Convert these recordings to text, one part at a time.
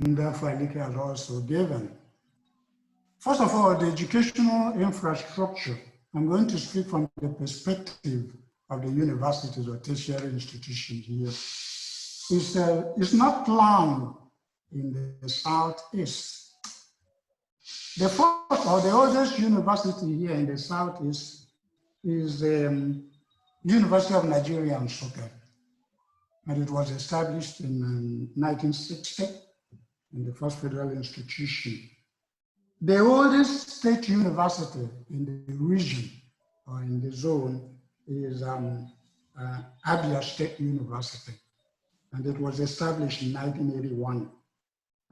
Ndafalike has also given. First of all, the educational infrastructure. I'm going to speak from the perspective of the universities or tertiary institutions here. It's not planned in the Southeast. The first or the oldest university here in the Southeast is the University of Nigeria in Nsukka, and it was established in 1960 in the first federal institution. The oldest state university in the region or in the zone is Abia State University, and it was established in 1981.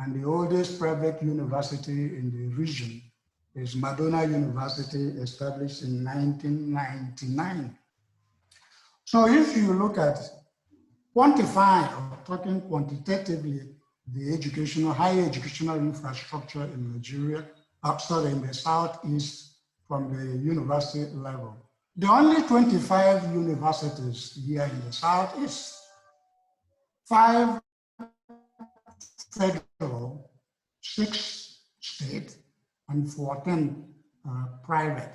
And the oldest private university in the region is Madonna University, established in 1999. So if you look at quantifying or talking quantitatively the higher educational infrastructure in Nigeria, in the Southeast from the university level, there are only 25 universities here in the Southeast, 5 federal, 6 state, and 14 private.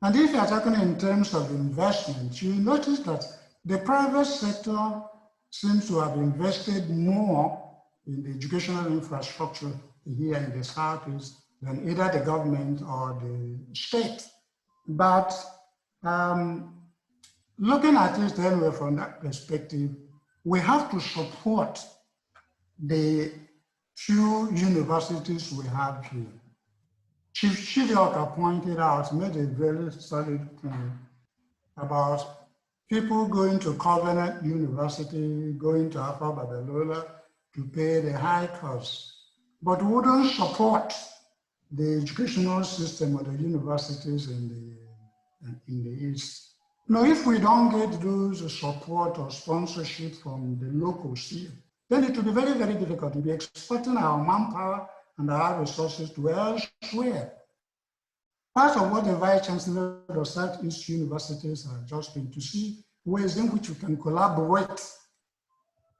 And if you're talking in terms of investment, you notice that the private sector seems to have invested more in the educational infrastructure here in the Southeast than either the government or the state. But looking at it anyway from that perspective, we have to support the few universities we have here. Chief Chidioka pointed out, made a very solid point about people going to Covenant University, going to Alpha Babalola to pay the high cost, but wouldn't support the educational system of the universities in the East. Now, if we don't get those support or sponsorship from the locals here, then it will be very, very difficult to be exporting our manpower and our resources to elsewhere. Part of what the Vice Chancellor of Southeast universities has just been to see ways in which we can collaborate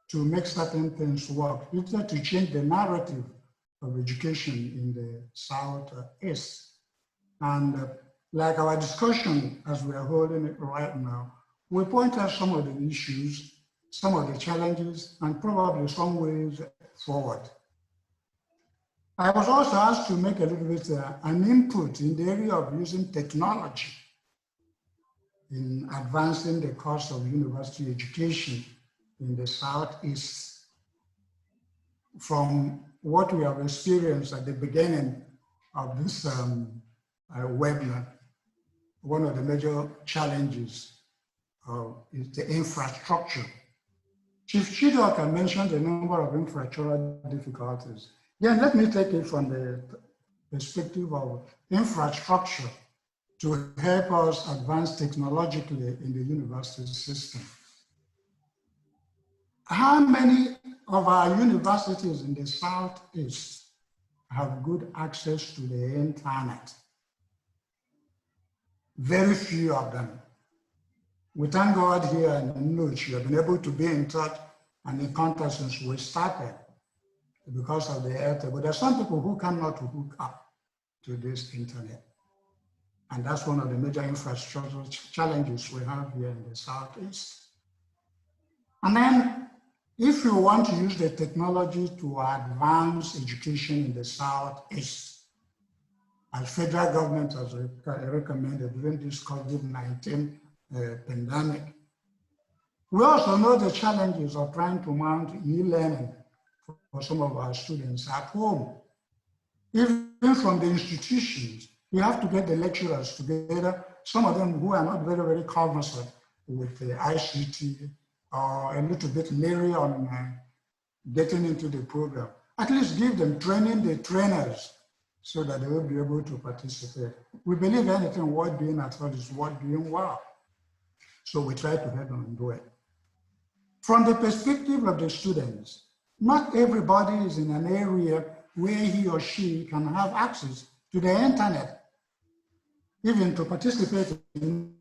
to make certain things work, either to change the narrative of education in the Southeast. And like our discussion as we are holding it right now, we point out some of the issues, some of the challenges, and probably some ways forward. I was also asked to make a little bit an input in the area of using technology in advancing the course of university education in the Southeast. From what we have experienced at the beginning of this webinar, one of the major challenges is the infrastructure. Chief Chidioka mentioned a number of infrastructural difficulties. Then let me take it from the perspective of infrastructure to help us advance technologically in the university system. How many of our universities in the Southeast have good access to the internet? Very few of them. We thank God here in Nuch, you have been able to be in touch and in contact since we started because of the Airtel. But there are some people who cannot hook up to this internet. And that's one of the major infrastructure challenges we have here in the Southeast. And then if you want to use the technology to advance education in the Southeast, as federal government has recommended during this COVID-19 pandemic, we also know the challenges of trying to mount e-learning for some of our students at home. Even from the institutions, we have to get the lecturers together, some of them who are not very, very conversant with the ICT or a little bit leery on getting into the program. At least give them training, the trainers, so that they will be able to participate. We believe anything worth doing at all is worth doing well. So we try to help them do it. From the perspective of the students, not everybody is in an area where he or she can have access to the internet, even to participate in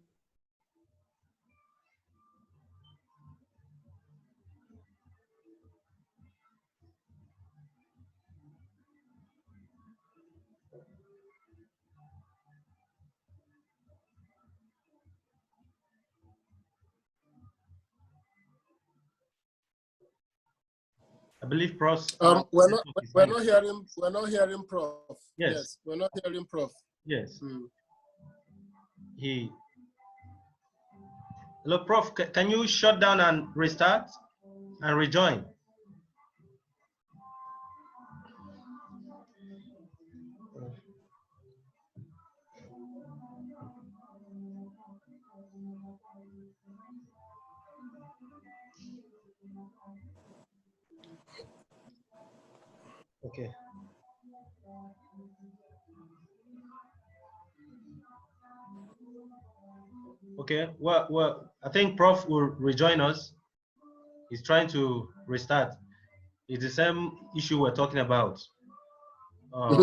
I believe Prof. We're not hearing Prof. Yes, we're not hearing Prof. Yes. Hello, Prof. Can you shut down and restart and rejoin? Okay. Okay. Well, I think Prof will rejoin us. He's trying to restart. It's the same issue we're talking about.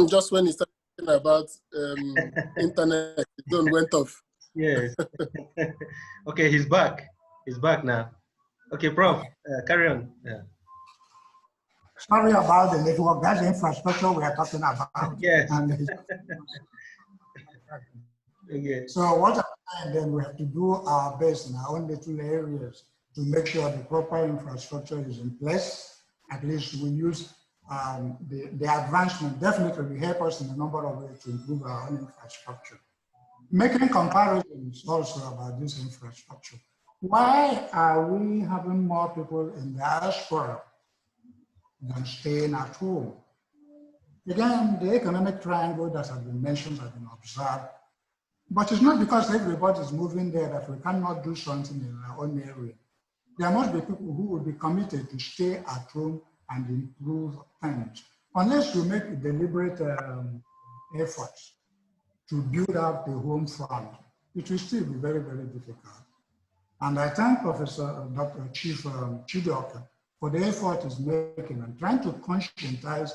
Just when he's talking about internet, the zone went off. Yes. Okay, he's back. He's back now. Okay, Prof, carry on. Yeah. Sorry about the network. That's the infrastructure we are talking about. Yes. Okay. So what I'm saying, then we have to do our best in our own little areas to make sure the proper infrastructure is in place. At least we use the advancement definitely will help us in a number of ways to improve our own infrastructure. Making comparisons also about this infrastructure. Why are we having more people in the diaspora than staying at home? Again, the economic triangle that has been mentioned has been observed, but it's not because everybody is moving there that we cannot do something in our own area. There must be people who will be committed to stay at home and improve things. Unless you make deliberate efforts to build up the home front, it will still be very, very difficult. And I thank Professor Dr. Chief Chidoka for the effort he's making and trying to conscientize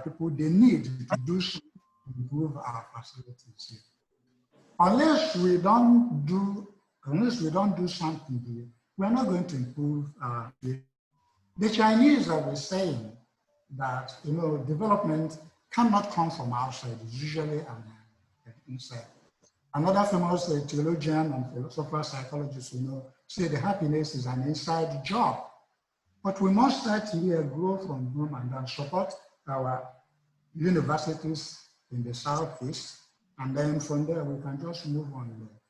people the need to do something to improve our facilities here. Unless we don't do something here, we're not going to improve the Chinese are saying that development cannot come from outside, it's usually inside. Another famous theologian and philosopher, psychologist, say the happiness is an inside job. But we must start here, grow from home, and then support our universities in the Southeast, and then from there we can just move on there.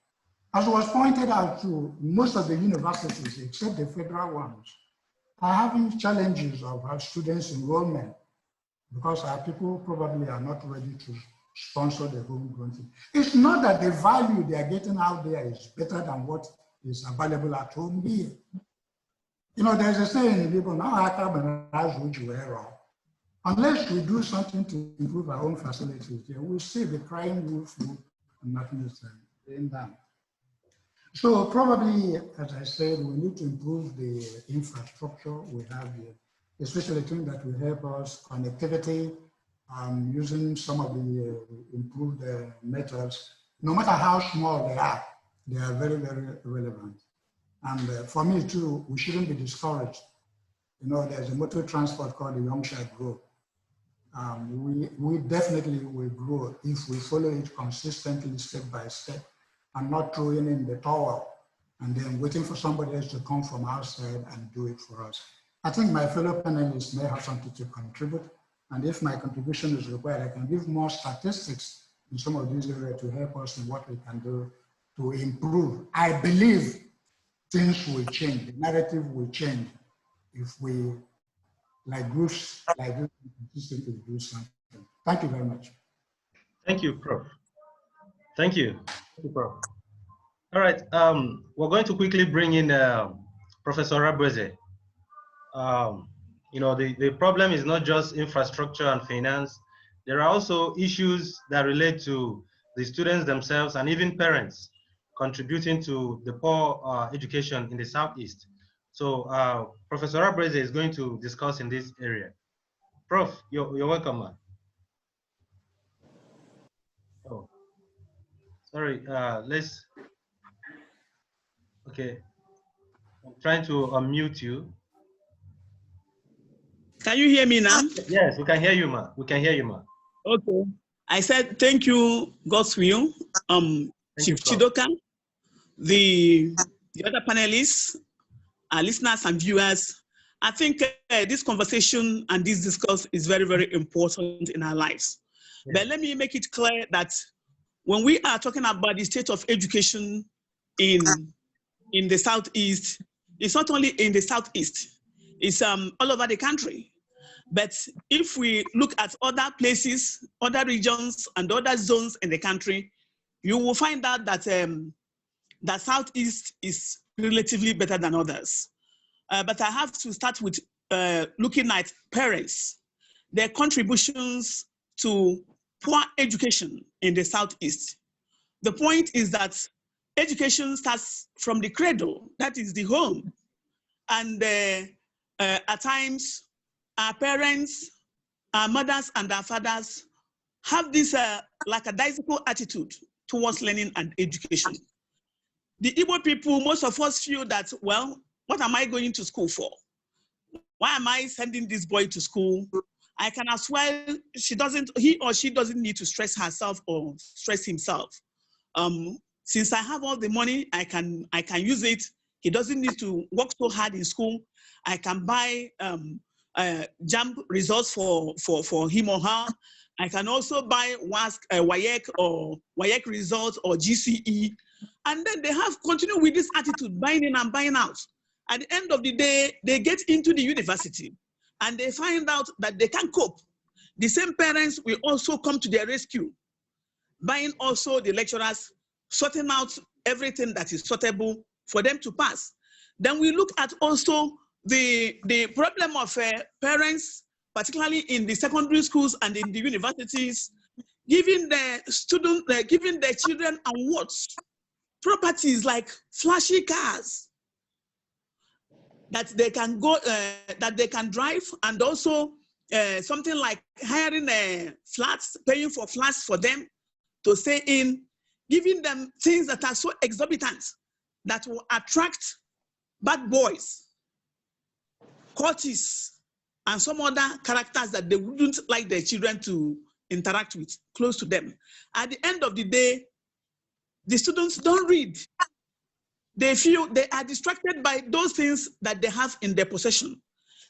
As was pointed out too, most of the universities, except the federal ones, are having challenges of our students' enrollment because our people probably are not ready to sponsor the homegrown thing. It's not that the value they are getting out there is better than what is available at home here. There's a saying in people, now I come and unless we do something to improve our own facilities, we see the crying wolf and nothing is being done. So probably, as I said, we need to improve the infrastructure we have here, especially things that will help us connectivity, using some of the improved methods. No matter how small they are very, very relevant. And for me too, we shouldn't be discouraged. There's a motor transport called the Youngshire Grow. We definitely will grow if we follow it consistently, step by step, and not throwing in the towel and then waiting for somebody else to come from outside and do it for us. I think my fellow panelists may have something to contribute. And if my contribution is required, I can give more statistics in some of these areas to help us in what we can do to improve. I believe things will change, the narrative will change if we, like groups like this, consistently do something. Thank you very much. Thank you, Prof. Thank you. Thank you, Prof. All right, we're going to quickly bring in Professor Rabweze. The problem is not just infrastructure and finance. There are also issues that relate to the students themselves and even parents contributing to the poor education in the Southeast. So Professor Rabweze is going to discuss in this area. Prof, you're welcome, man. Oh, sorry, okay. I'm trying to unmute you. Can you hear me now? Yes, we can hear you, ma. We can hear you, ma. Okay. I said thank you, God's will. Chief Chidoka, the other panelists, our listeners and viewers, I think this conversation and this discourse is very, very important in our lives. Yeah. But let me make it clear that when we are talking about the state of education in the Southeast, it's not only in the Southeast, it's all over the country. But if we look at other places, other regions, and other zones in the country, you will find out that the Southeast is relatively better than others. But I have to start with looking at parents, their contributions to poor education in the Southeast. The point is that education starts from the cradle, that is the home. And at times, our parents, our mothers and our fathers have this lackadaisical attitude towards learning and education. The Igbo people, most of us feel that, well, what am I going to school for? Why am I sending this boy to school? I can as well, he or she doesn't need to stress herself or stress himself. Since I have all the money, I can use it. He doesn't need to work so hard in school. I can buy JAMB results for him or her. I can also buy WAEC results or GCE. And then they have continued with this attitude, buying in and buying out. At the end of the day, they get into the university and they find out that they can't cope. The same parents will also come to their rescue, buying also the lecturers, sorting out everything that is sortable for them to pass. Then we look at also the problem of parents, particularly in the secondary schools and in the universities, giving their children awards, properties like flashy cars that they can go, that they can drive, and also something like hiring flats, paying for flats for them to stay in, giving them things that are so exorbitant that will attract bad boys, cultists, and some other characters that they wouldn't like their children to interact with, close to them. At the end of the day, the students don't read. They feel they are distracted by those things that they have in their possession.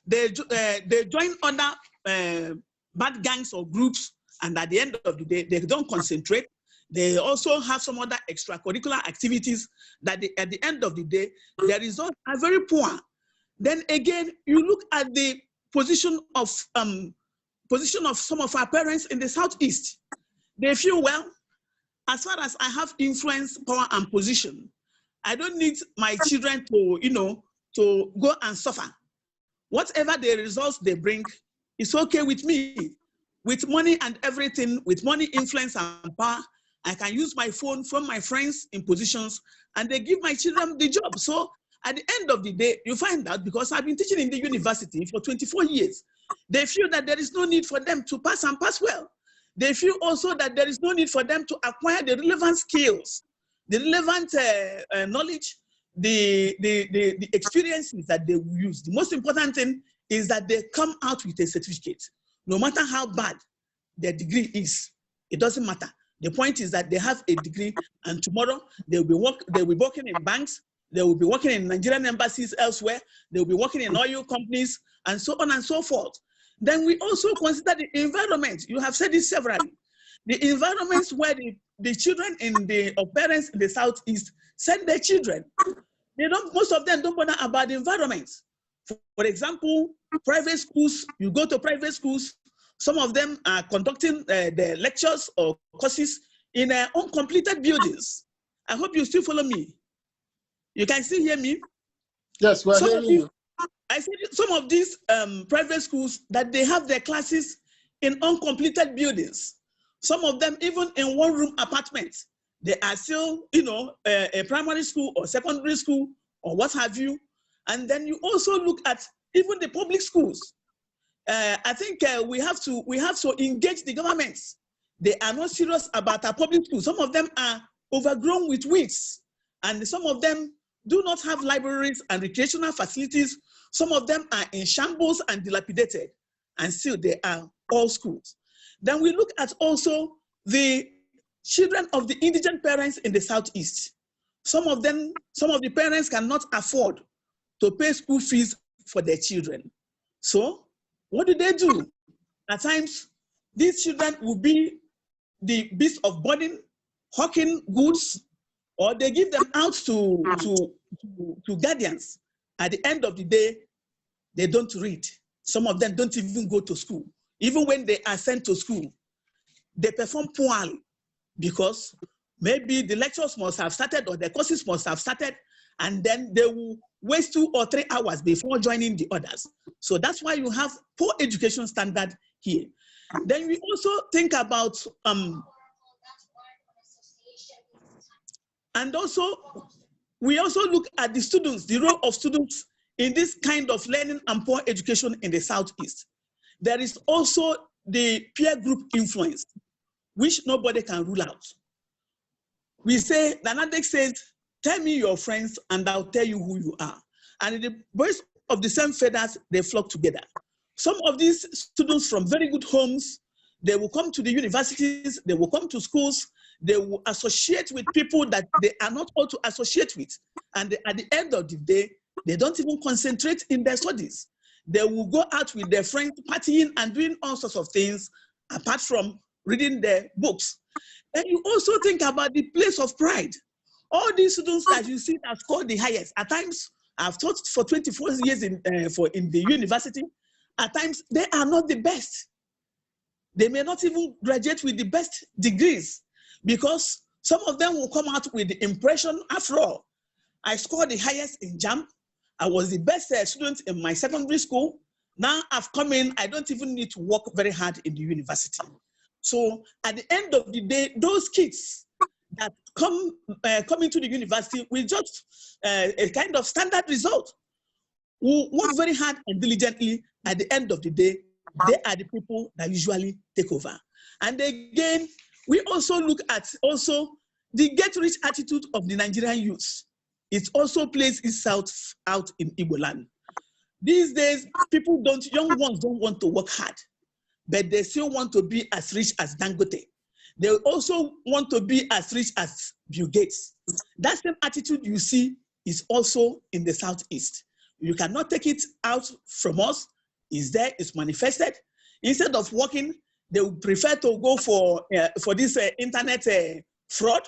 They join other bad gangs or groups, and at the end of the day, they don't concentrate. They also have some other extracurricular activities that at the end of the day, their results are very poor. Then again, you look at the position of some of our parents in the Southeast. They feel, well, as far as I have influence, power, and position, I don't need my children to, to go and suffer. Whatever the results they bring, it's okay with me. With money and everything, with money, influence, and power, I can use my phone from my friends in positions, and they give my children the job. So at the end of the day, you find out, because I've been teaching in the university for 24 years, they feel that there is no need for them to pass and pass well. They feel also that there is no need for them to acquire the relevant skills, the relevant knowledge, the experiences that they will use. The most important thing is that they come out with a certificate. No matter how bad their degree is, it doesn't matter. The point is that they have a degree, and tomorrow they'll be working in banks, they will be working in Nigerian embassies elsewhere, they'll be working in oil companies, and so on and so forth. Then we also consider the environment. You have said this severally. The environments where the children or parents in the Southeast send their children. Most of them don't bother about the environment. For example, private schools, you go to private schools, some of them are conducting their lectures or courses in uncompleted buildings. I hope you still follow me. You can still hear me? Yes, we're hearing you. I said some of these private schools that they have their classes in uncompleted buildings. Some of them even in one-room apartments. They are still, a primary school or secondary school or what have you. And then you also look at even the public schools. I think we have to engage the governments. They are not serious about our public schools. Some of them are overgrown with weeds, and some of them do not have libraries and recreational facilities. Some of them are in shambles and dilapidated, and still they are all schools. Then we look at also the children of the indigent parents in the Southeast. Some of the parents cannot afford to pay school fees for their children. So what do? At times, these children will be the beast of burden, hawking goods, or they give them out to guardians. At the end of the day, they don't read. Some of them don't even go to school. Even when they are sent to school, they perform poorly because maybe the lectures must have started or the courses must have started, and then they will waste 2 or 3 hours before joining the others. So that's why you have poor education standard here. Then we also think about, and also, we also look at the students, the role of students in this kind of learning and poor education in the Southeast. There is also the peer group influence, which nobody can rule out. We say, Nanadek says, tell me your friends and I'll tell you who you are. And the boys of the same feathers, they flock together. Some of these students from very good homes, they will come to the universities, they will come to schools, they will associate with people that they are not all to associate with. And at the end of the day, they don't even concentrate in their studies. They will go out with their friends, partying and doing all sorts of things, apart from reading their books. And you also think about the place of pride. All these students that you see that score the highest, at times, I've taught for 24 years in the university, at times they are not the best. They may not even graduate with the best degrees because some of them will come out with the impression, after all, I scored the highest in JAMB. I was the best student in my secondary school. Now I've come in, I don't even need to work very hard in the university. So at the end of the day, those kids that come into the university with just a kind of standard result, who work very hard and diligently, at the end of the day, they are the people that usually take over. And again, we also look at the get-rich attitude of the Nigerian youth. It also plays itself out in Igbo land. These days, young ones don't want to work hard, but they still want to be as rich as Dangote. They also want to be as rich as Bill Gates. That same attitude you see is also in the Southeast. You cannot take it out from us. It's there, it's manifested. Instead of working, they would prefer to go for this internet fraud,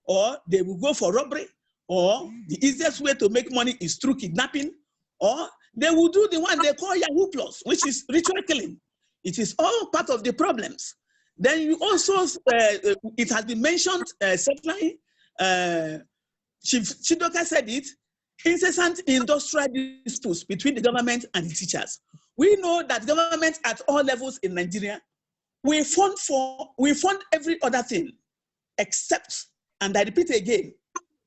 or they will go for robbery, or the easiest way to make money is through kidnapping, or they will do the one they call Yahoo Plus, which is ritual killing. It is all part of the problems. Then you also, it has been mentioned certainly, Chief Chidoka said it, incessant industrial disputes between the government and the teachers. We know that government at all levels in Nigeria, we fund every other thing except, and I repeat again,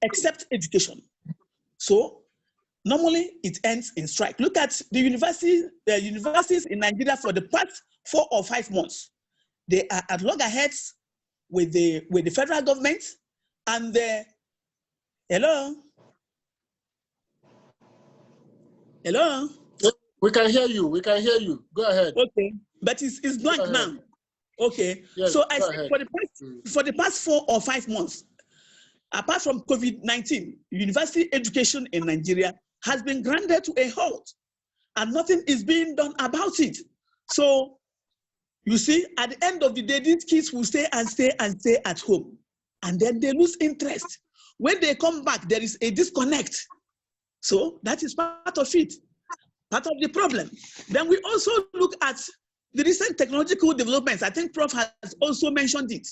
except education. So normally it ends in strike. Look at the universities in Nigeria for the past 4 or 5 months. They are at loggerheads with the federal government and hello? Hello? We can hear you. We can hear you. Go ahead. Okay, but it's blank now. Okay, yes, so I think for the past 4 or 5 months, apart from COVID-19, university education in Nigeria has been grounded to a halt, and nothing is being done about it. So, you see, at the end of the day, these kids will stay at home, and then they lose interest. When they come back, there is a disconnect. So that is part of it, part of the problem. Then we also look at the recent technological developments. I think Prof has also mentioned it.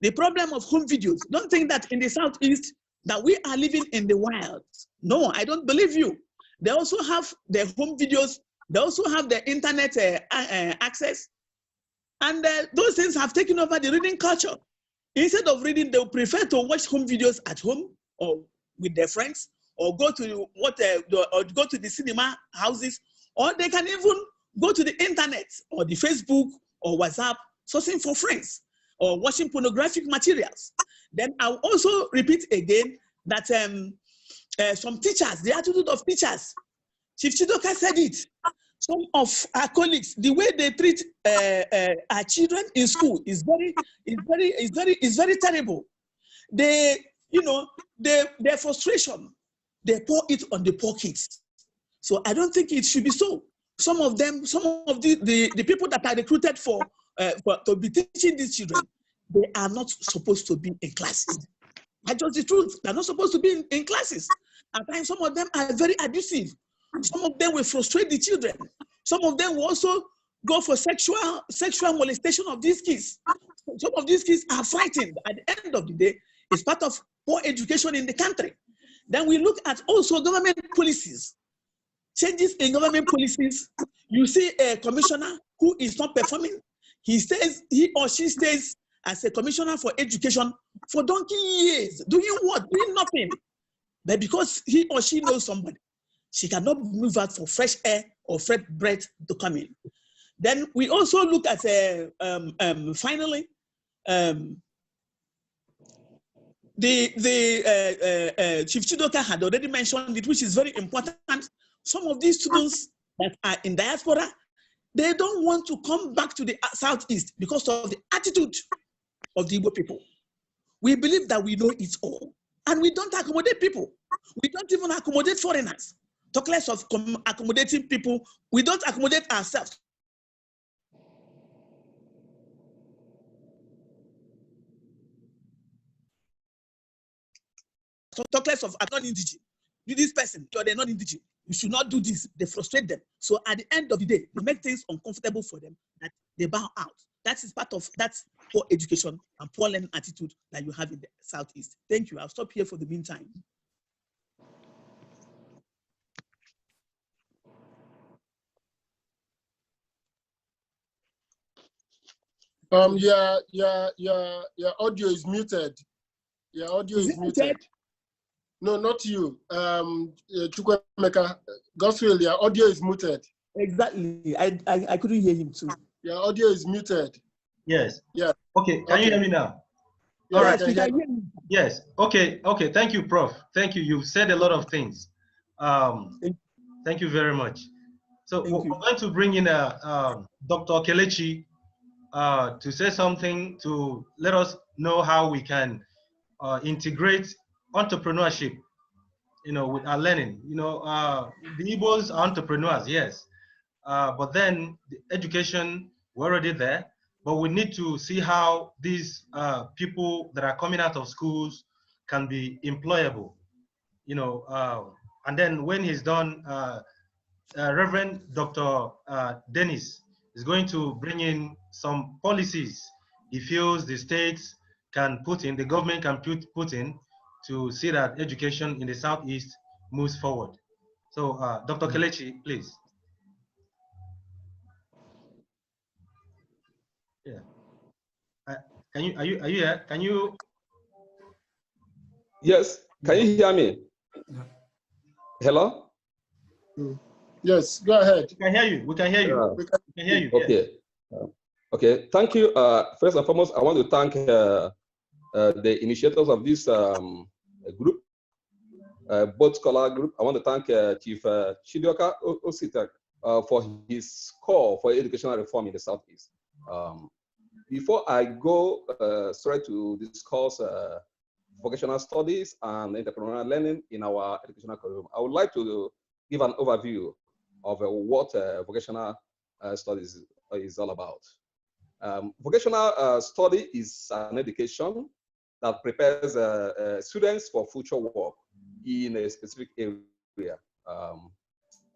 The problem of home videos. Don't think that in the Southeast that we are living in the wild. No, I don't believe you. They also have their home videos. They also have their internet access. And those things have taken over the reading culture. Instead of reading, they will prefer to watch home videos at home or with their friends, or go to go to the cinema houses, or they can even go to the internet or the Facebook or WhatsApp, sourcing for friends or watching pornographic materials. Then I'll also repeat again that some teachers, the attitude of teachers, Chief Chidoka said it. Some of our colleagues, the way they treat our children in school is very terrible. Their frustration, they pour it on the poor kids. So I don't think it should be so. Some of the people that are recruited to be teaching these children, they are not supposed to be in classes. That's just the truth. They're not supposed to be in classes. At times, some of them are very abusive. Some of them will frustrate the children. Some of them will also go for sexual molestation of these kids. Some of these kids are frightened. At the end of the day, it's part of poor education in the country. Then we look at also government policies. Changes in government policies. You see a commissioner who is not performing. He or she stays as a commissioner for education for donkey years. Doing what? Doing nothing. But because he or she knows somebody, she cannot move out for fresh air or fresh breath to come in. Then we also look at, finally, Chief Chidoka had already mentioned it, which is very important. Some of these students that are in diaspora, they don't want to come back to the Southeast because of the attitude of the Igbo people. We believe that we know it all, and we don't accommodate people. We don't even accommodate foreigners. Talk less of accommodating people. We don't accommodate ourselves. So talk less of non-indigenous. This person, they're not indigenous. You should not do this. They frustrate them. So at the end of the day, they make things uncomfortable for them that they bow out. That is part of that poor education and poor learning attitude that you have in the Southeast. Thank you. I'll stop here for the meantime. Your audio is muted. Your audio is muted. No, not you. Chukwemeka, Goswell, your audio is muted. Exactly. I couldn't hear him too. Your audio is muted. Yes. Yeah. Okay. Can you hear me now? Yeah, all right. Yes. Okay. Okay. Thank you, Prof. Thank you. You've said a lot of things. Thank you very much. So we're going to bring in Dr. Kelechi to say something to let us know how we can integrate entrepreneurship, with our learning. The Igbos are entrepreneurs, yes, but then the education, we're already there, but we need to see how these people that are coming out of schools can be employable, and then when he's done, Reverend Dr. Dennis is going to bring in some policies he feels the states can put in, the government can put in to see that education in the Southeast moves forward. So, Dr. Kelechi, please. Yeah. Are you here? Can you? Yes. Can you hear me? Hello? Yes, go ahead. We can hear you. We can hear you. We can hear you. Okay. Yes. Okay. Thank you. First and foremost, I want to thank the initiators of this group, both scholar group. I want to thank Chief Chidoka Ositak for his call for educational reform in the Southeast. Before I go straight to discuss vocational studies and entrepreneurial learning in our educational curriculum, I would like to give an overview of what vocational studies is all about. Vocational study is an education that prepares students for future work in a specific area,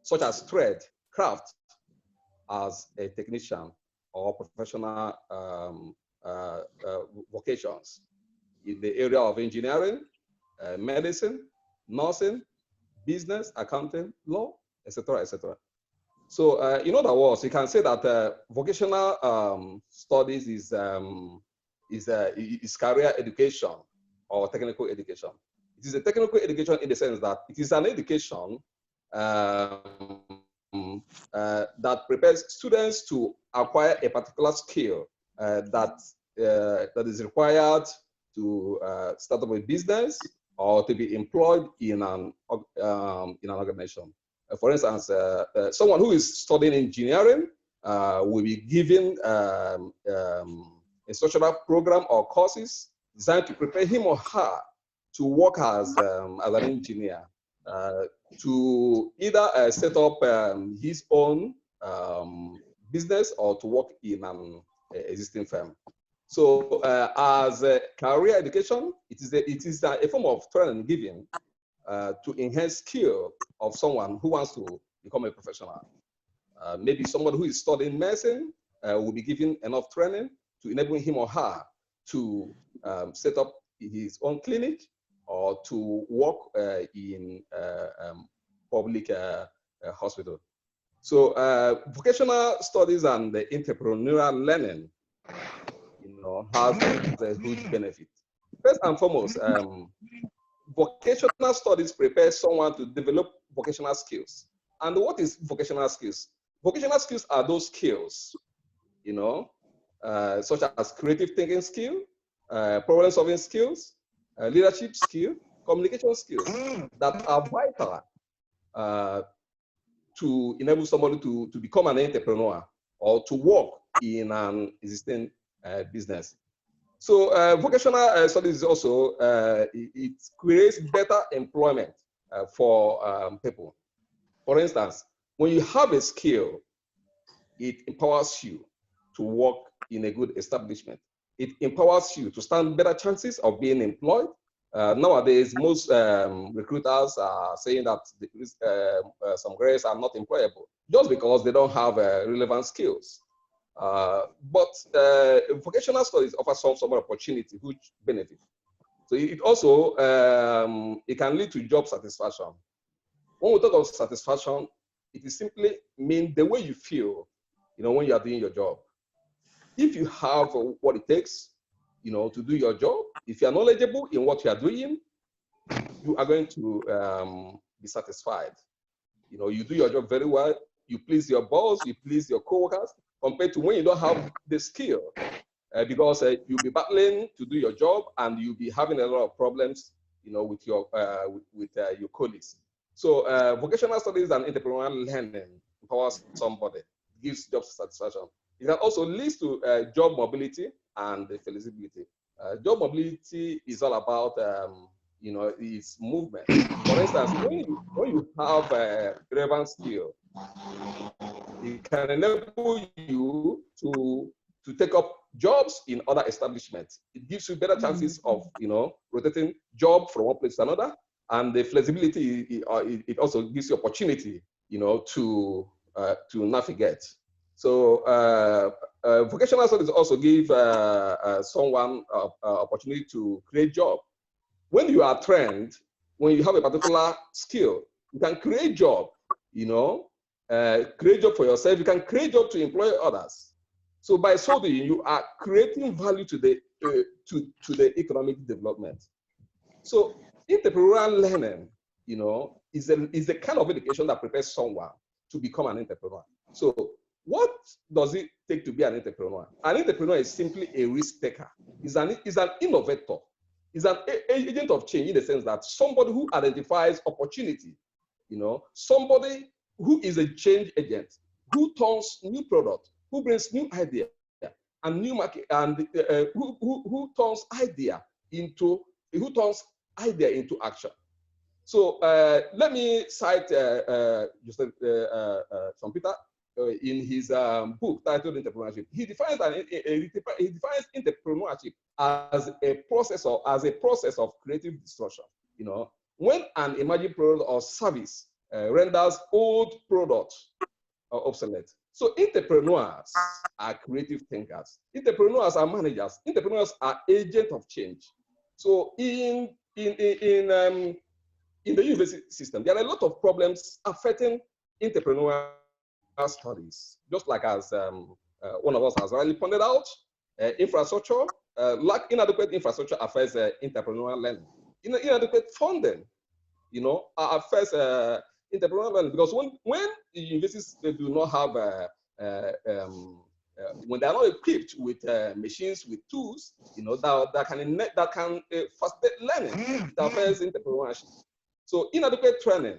such as trade, craft, as a technician or professional vocations in the area of engineering, medicine, nursing, business, accounting, law, etc., etc. So, in other words, you can say that vocational studies is career education or technical education. It is a technical education in the sense that it is an education that prepares students to acquire a particular skill that is required to start up a business or to be employed in an organization. For instance, someone who is studying engineering will be given a structural program or courses designed to prepare him or her to work as an engineer. to either set up his own business or to work in an existing firm. So as a career education, it is a form of training given to enhance skill of someone who wants to become a professional. Maybe someone who is studying medicine will be given enough training to enable him or her to set up his own clinic or to work in public hospital. So vocational studies and the entrepreneurial learning, has a huge benefit. First and foremost, vocational studies prepare someone to develop vocational skills. And what is vocational skills? Vocational skills are those skills, such as creative thinking skill, problem solving skills, leadership skill, communication skills that are vital to enable somebody to become an entrepreneur or to work in an existing business. So vocational studies also, it creates better employment for people. For instance, when you have a skill, it empowers you to work in a good establishment. It empowers you to stand better chances of being employed. Nowadays, most recruiters are saying that some graduates are not employable just because they don't have relevant skills. But vocational studies offer some opportunity, which benefit. So it also, it can lead to job satisfaction. When we talk of satisfaction, it is simply mean the way you feel, when you are doing your job. If you have what it takes, to do your job, if you are knowledgeable in what you are doing, you are going to be satisfied. You do your job very well, you please your boss, you please your coworkers, compared to when you don't have the skill, because you'll be battling to do your job and you'll be having a lot of problems, with your colleagues. So vocational studies and entrepreneurial learning empowers somebody, gives job satisfaction. It can also lead to job mobility and flexibility. Job mobility is all about, its movement. For instance, when you have a relevant skill, it can enable you to take up jobs in other establishments. It gives you better chances of, rotating job from one place to another. And the flexibility, it also gives you opportunity, to navigate. So vocational studies also give someone opportunity to create job. When you are trained, when you have a particular skill, you can create job, create job for yourself. You can create job to employ others. So by so doing, you are creating value to the economic development. So entrepreneurial learning, is a kind of education that prepares someone to become an entrepreneur. So what does it take to be an entrepreneur? An entrepreneur is simply a risk taker. Is an innovator. Is an agent of change in the sense that somebody who identifies opportunity, somebody who is a change agent, who turns new product, who brings new idea and new market, and who turns idea into action. So let me cite Schumpeter in his book titled Entrepreneurship. He defines entrepreneurship as a process of creative destruction. When an emerging product or service renders old products obsolete. So entrepreneurs are creative thinkers. Entrepreneurs are managers. Entrepreneurs are agents of change. So in the university system, there are a lot of problems affecting entrepreneurial studies. Just like as one of us has already pointed out, infrastructure, inadequate infrastructure affects entrepreneurial learning. Inadequate funding, affects entrepreneurial learning, because when the universities do not have when they are not equipped with machines, with tools, that can facilitate learning, that affects entrepreneurship. So inadequate training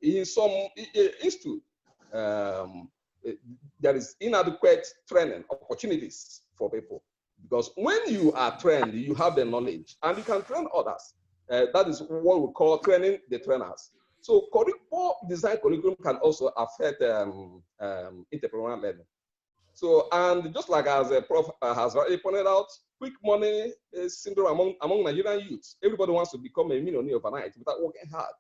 in some institutes, there is inadequate training opportunities for people, because when you are trained, you have the knowledge and you can train others. That is what we call training the trainers. So poor design curriculum can also affect entrepreneurial learning. So, and just like as a prof has already pointed out, quick money syndrome among Nigerian youths, everybody wants to become a millionaire overnight without working hard,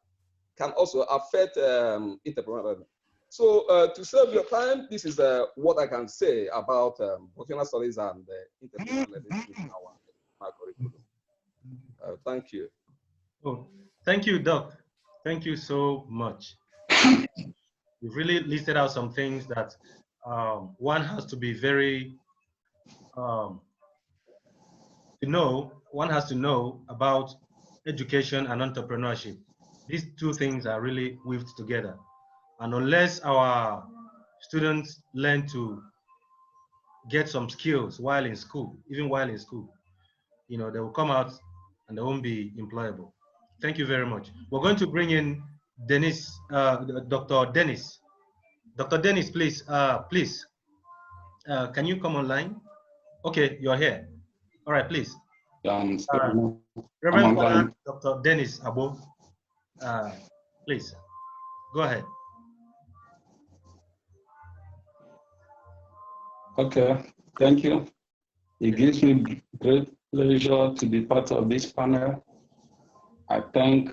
can also affect entrepreneurial learning. So to save your time, this is what I can say about vocational studies and entrepreneurial learning in our curriculum. Thank you. Oh, thank you, Doc. Thank you so much. You've really listed out some things that one has to be very, one has to know about education and entrepreneurship. These two things are really weaved together. And unless our students learn to get some skills while in school, even while in school, they will come out and they won't be employable. Thank you very much. We're going to bring in Dennis, Dr. Dennis. Dr. Dennis, please, can you come online? Okay, you're here. All right, please. Reverend Father Dr. Dennis Abo, please, go ahead. Okay, thank you. It gives me great pleasure to be part of this panel. I thank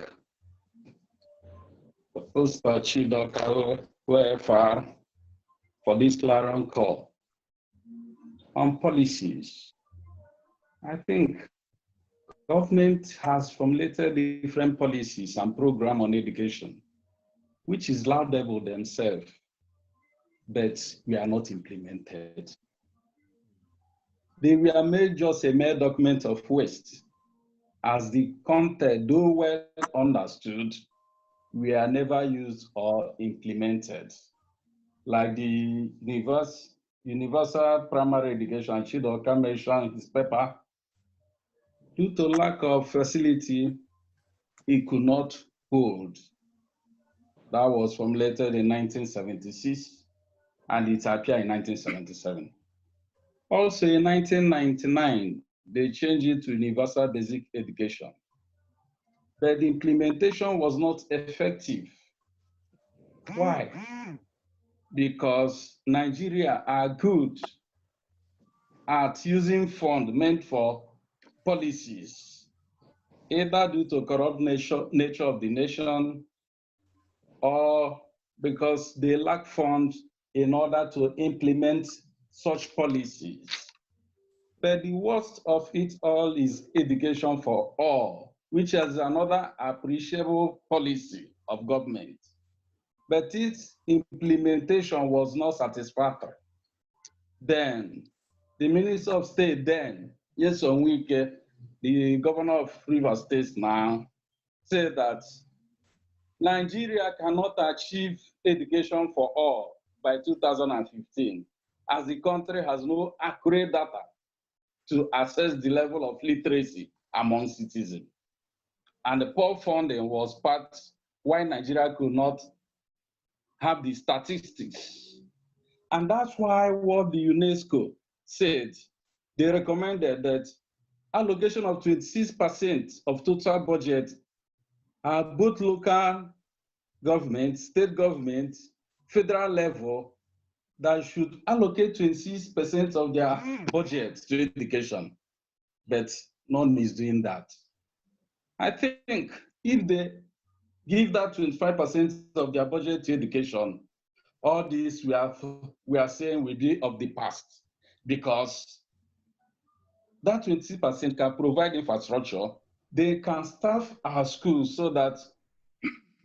the Pastor Chidokaro WFR for this clarion call on policies. I think government has formulated different policies and programs on education, which is laudable themselves, but we are not implemented. They were made just a mere document of waste, as the content, though well understood, were never used or implemented. Like the universal primary education, Chidoka mentioned in his paper, due to lack of facility, it could not hold. That was formulated in 1976, and it appeared in 1977. Also in 1999, they changed it to universal basic education. But the implementation was not effective. Why? Because Nigeria are good at using funds meant for policies, either due to corrupt nature of the nation or because they lack funds in order to implement such policies. But the worst of it all is education for all, which is another appreciable policy of government. But its implementation was not satisfactory. Then, the Minister of State then, Nyesom Wike, the governor of Rivers State now, said that Nigeria cannot achieve education for all by 2015, as the country has no accurate data to assess the level of literacy among citizens. And the poor funding was part why Nigeria could not have the statistics. And that's why what the UNESCO said, they recommended that allocation of 26% of total budget are both local government, state government, federal level, that should allocate 26% of their budget to education, but none is doing that. I think if they give that 25% of their budget to education, all this we are saying will be of the past, because that 20% can provide infrastructure. They can staff our schools so that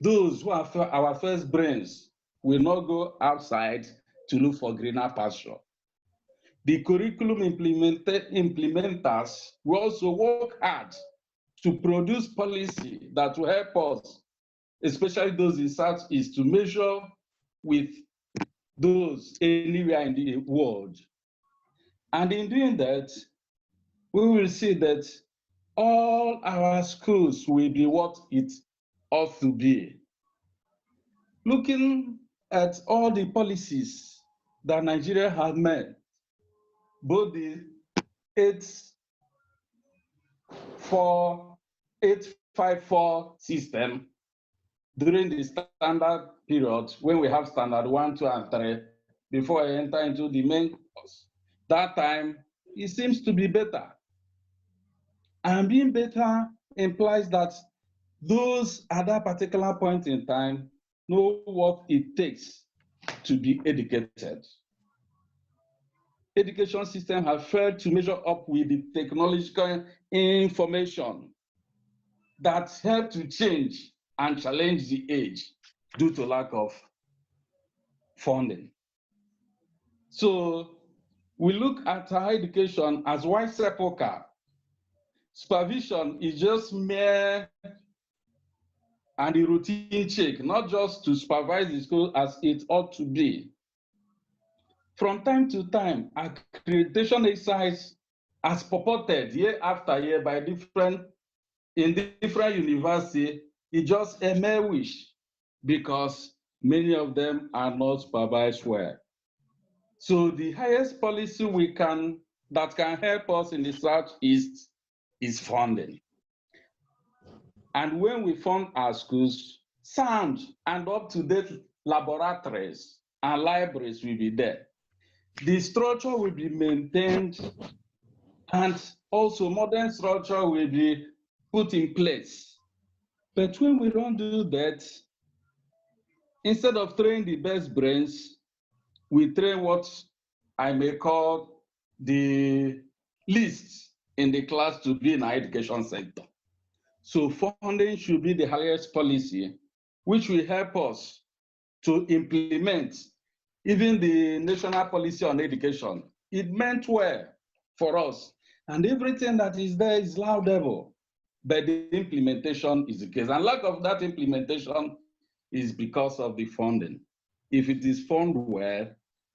those who are our first brains will not go outside to look for greener pasture. The curriculum implementers will also work hard to produce policy that will help us, especially those in Southeast, to measure with those anywhere in the world. And in doing that, we will see that all our schools will be what it ought to be. Looking at all the policies that Nigeria has made, both the 8-4, 854 system during the standard period when we have standard 1, 2, and 3 before I enter into the main course. That time, it seems to be better. And being better implies that those at that particular point in time know what it takes to be educated. Education system have failed to measure up with the technological information that help to change and challenge the age due to lack of funding. So we look at higher education as white sepulchre. Supervision is just mere and a routine check, not just to supervise the school as it ought to be. From time to time, accreditation exercise as purported year after year by different universities is just a mere wish because many of them are not supervised well. So the highest policy that can help us in the Southeast is funding. And when we fund our schools, sound and up-to-date laboratories and libraries will be there. The structure will be maintained, and also modern structure will be put in place. But when we don't do that, instead of training the best brains, we train what I may call the least in the class to be in our education sector. So funding should be the highest policy, which will help us to implement even the national policy on education. It meant well for us, and everything that is there is laudable, but the implementation is the case. And lack of that implementation is because of the funding. If it is funded well,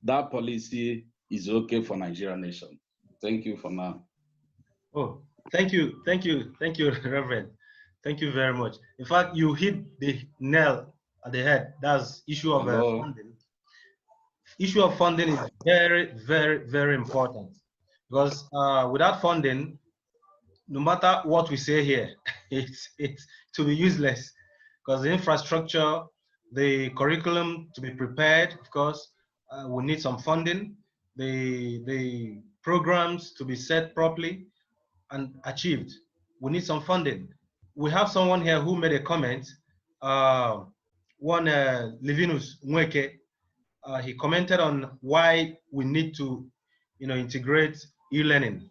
that policy is okay for Nigerian nation. Thank you for now. Oh, thank you, Reverend. Thank you very much. In fact, you hit the nail at the head. That's issue of funding. Issue of funding is very, very, very important because without funding, no matter what we say here, it's to be useless because the infrastructure, the curriculum to be prepared, of course, we need some funding. The programs to be set properly and achieved, we need some funding. We have someone here who made a comment. Livinus Nweke, he commented on why we need to, integrate e-learning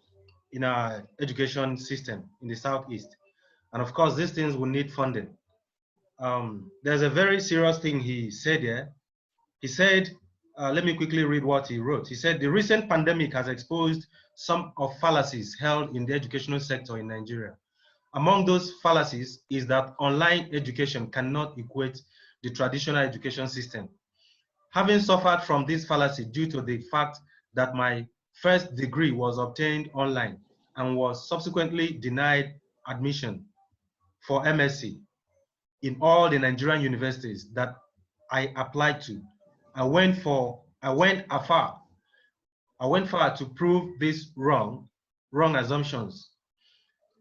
in our education system in the Southeast. And of course, these things will need funding. There's a very serious thing he said here. He said, let me quickly read what he wrote. He said, the recent pandemic has exposed some of fallacies held in the educational sector in Nigeria. Among those fallacies is that online education cannot equate the traditional education system. Having suffered from this fallacy due to the fact that my first degree was obtained online and was subsequently denied admission for MSc in all the Nigerian universities that I applied to, I went far to prove these wrong assumptions.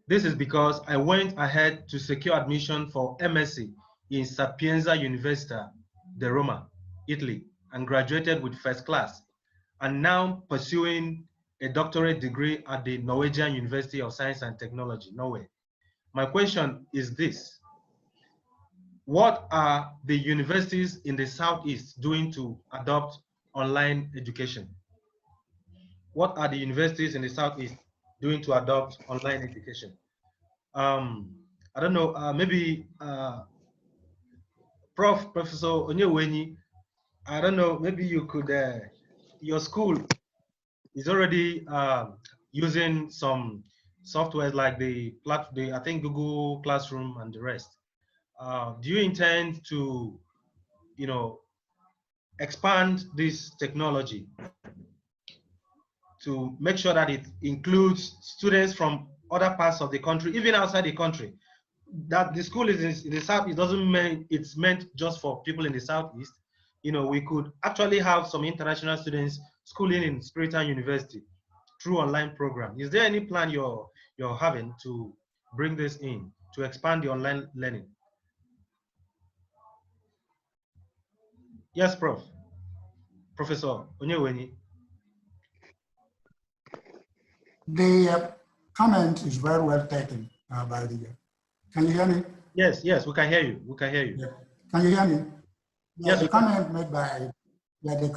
This is because I went ahead to secure admission for MSc in Sapienza Università di Roma, Italy, and graduated with first class, and now pursuing a doctorate degree at the Norwegian University of Science and Technology, Norway. My question is this: what are the universities in the Southeast doing to adopt online education? What are the universities in the Southeast doing to adopt online education? I don't know, maybe Professor Onyewenyi, I don't know, maybe you could, your school is already using some software like the I think Google Classroom and the rest. Do you intend to, expand this technology to make sure that it includes students from other parts of the country, even outside the country? That the school is in the South, it doesn't mean it's meant just for people in the Southeast. We could actually have some international students schooling in Spiritan University through online program. Is there any plan you're having to bring this in to expand the online learning? Yes, Prof. Professor Onyewenyi. The comment is very well taken by the. Can you hear me? Yes, yes, we can hear you. We can hear you. Yeah. Can you hear me? Yeah, Yes, the comment made by the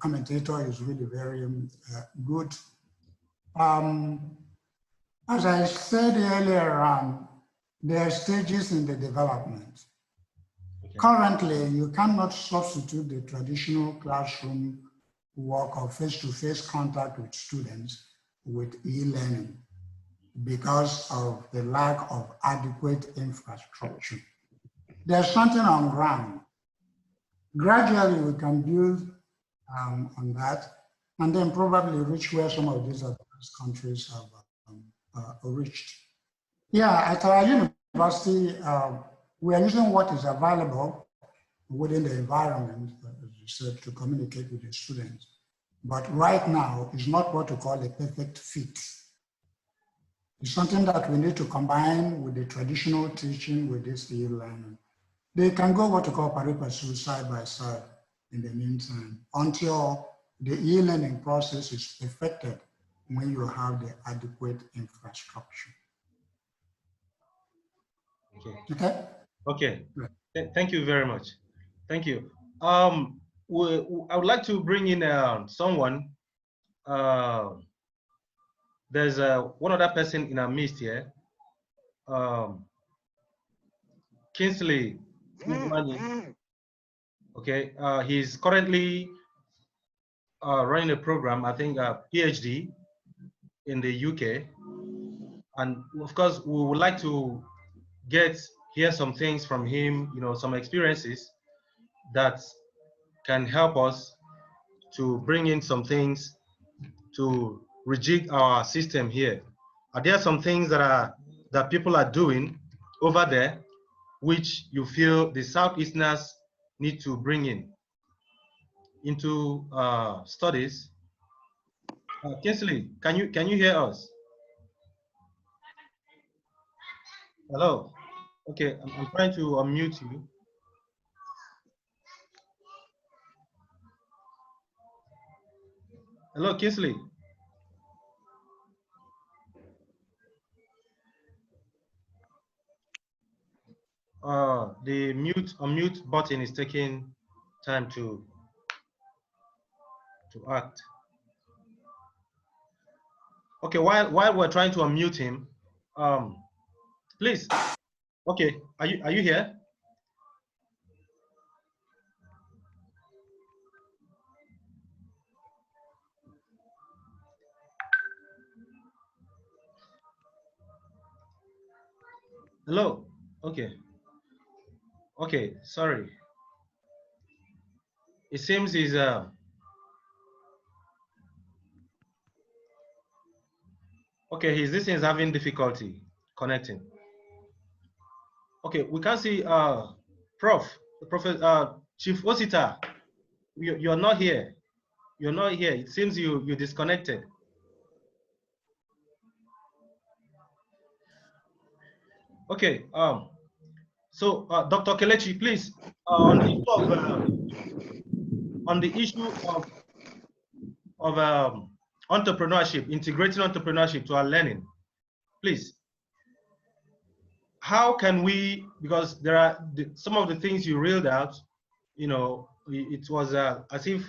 commentator is really very good. As I said earlier on, there are stages in the development. Okay. Currently, you cannot substitute the traditional classroom work or face-to-face contact with students with e-learning because of the lack of adequate infrastructure. There's something on ground. Gradually, we can build on that and then probably reach where some of these advanced countries have reached. Yeah, at our university, we are using what is available within the environment, as you said, to communicate with the students. But right now, it's not what we call a perfect fit. It's something that we need to combine with the traditional teaching with this e-learning. They can go what we call pari passu, side by side in the meantime, until the e-learning process is perfected when you have the adequate infrastructure. Okay. Okay? Okay. Yeah. Thank you very much. Thank you. I would like to bring in someone. There's one other person in our midst here. Kingsley Ugwani. Okay, he's currently running a program, I think a PhD in the UK. And of course, we would like to hear some things from him, you know, some experiences that can help us to bring in some things to rejig our system here. Are there some things that people are doing over there which you feel the Southeasterners need to bring into studies? Kingsley, can you hear us? Hello. Okay, I'm trying to unmute you. Hello, Kingsley. The unmute button is taking time to act. Okay, while we're trying to unmute him, please. Okay, are you here? Hello. Okay. Okay, sorry. It seems he's okay, this is having difficulty connecting. Okay, we can see Chief Osita, you're not here. You're not here. It seems you disconnected. Okay, so Dr. Kelechi, please, on the issue of entrepreneurship, integrating entrepreneurship to our learning, please. How can we, because there are some of the things you reeled out, you know, it was as if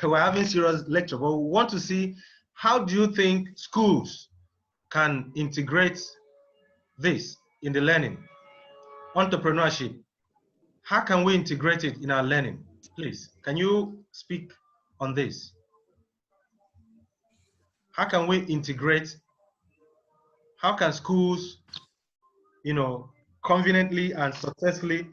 we're having serious lecture, but we want to see, how do you think schools can integrate this in the learning? Entrepreneurship, how can we integrate it in our learning? Please, can you speak on this? How can we integrate, how can schools, you know, conveniently and successfully,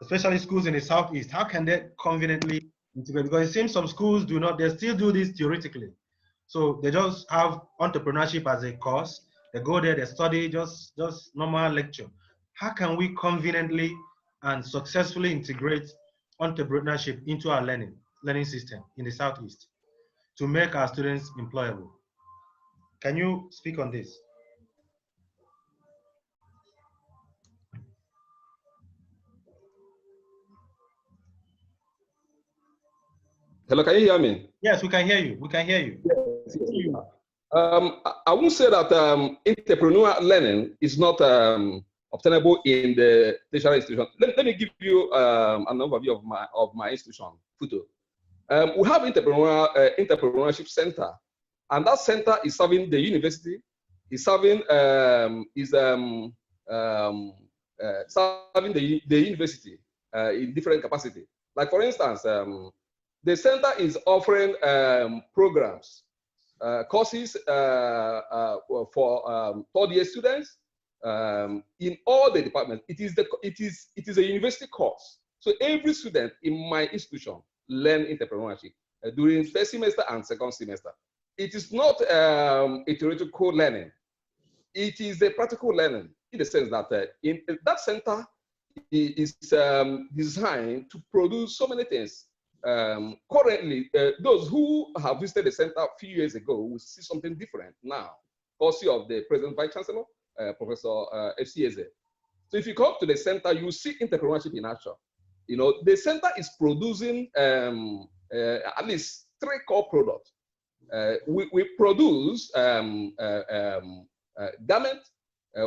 especially schools in the Southeast, how can they conveniently integrate? Because it seems some schools do not, they still do this theoretically. So they just have entrepreneurship as a course. They go there, they study, just normal lecture. How can we conveniently and successfully integrate entrepreneurship into our learning system in the Southeast to make our students employable? Can you speak on this? Hello, can you hear me? Yes, we can hear you. We can hear you. Yes. I won't say that entrepreneurial learning is not obtainable in the tertiary institution. Let me give you an overview of my institution, FUTO. We have entrepreneurship center, and that center is serving the university, is serving serving the university in different capacity. Like for instance, the center is offering programs, courses for third-year students in all the departments. It is a university course. So every student in my institution learn entrepreneurship during first semester and second semester. It is not a theoretical learning. It is a practical learning in the sense that that center is designed to produce so many things. Currently, those who have visited the center a few years ago will see something different now, courtesy of the present Vice Chancellor, Professor F.C. Eze. So if you come to the center, you see entrepreneurship in action. You know, the center is producing at least 3 core products. We produce garment,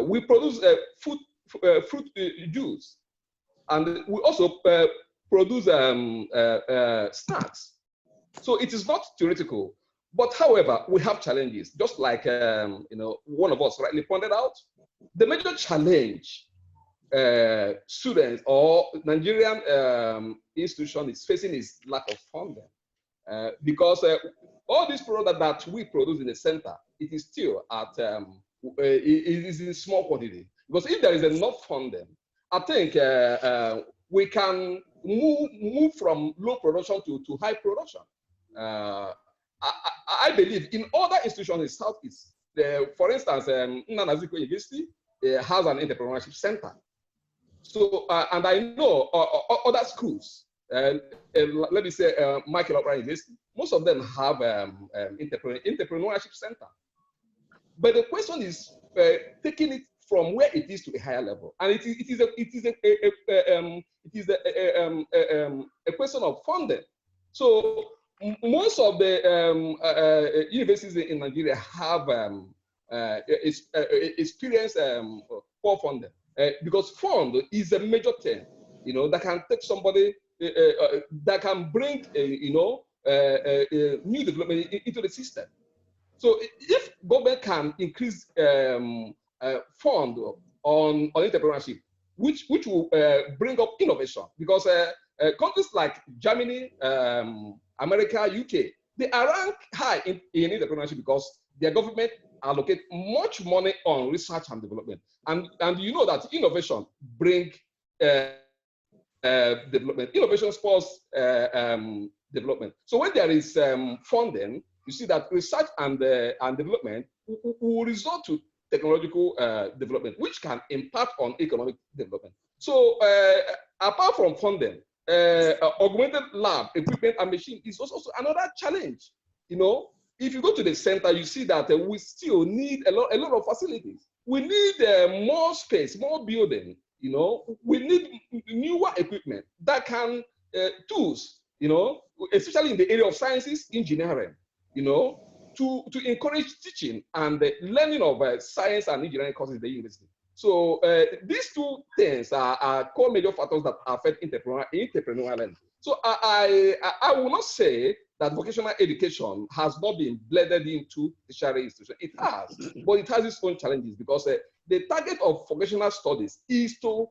we produce fruit juice, and we also produce snacks. So it is not theoretical, but however, we have challenges. Just like you know, one of us rightly pointed out, the major challenge students or Nigerian institution is facing is lack of funding, because all these products that we produce in the center, it is still at it is in small quantity. Because if there is enough funding, I think we can move from low production to high production. I believe in other institutions in Southeast, for instance, Nnamdi Azikiwe University has an entrepreneurship center. So, and I know other schools, let me say Michael Okpara University, most of them have entrepreneurship center. But the question is taking it from where it is to a higher level, and it is a question of funding. So most of the universities in Nigeria have experienced poor funding, because fund is a major thing, you know, that can take somebody, that can bring new development into the system. So if government can increase fund on entrepreneurship, which will bring up innovation, because countries like Germany, America, UK, they are ranked high in entrepreneurship because their government allocate much money on research and development. And you know that innovation bring development. Innovation spurs development. So when there is funding, you see that research and development will result to technological development, which can impact on economic development. So apart from funding, augmented lab equipment and machine is also another challenge. You know, if you go to the center, you see that we still need a lot of facilities. We need more space, more building. You know, we need newer equipment that can tools. You know, especially in the area of sciences, engineering. You know, to encourage teaching and the learning of science and engineering courses in the university. So these two things are core major factors that affect entrepreneurial learning. So I will not say that vocational education has not been blended into tertiary institutions. It has, but it has its own challenges, because the target of vocational studies is to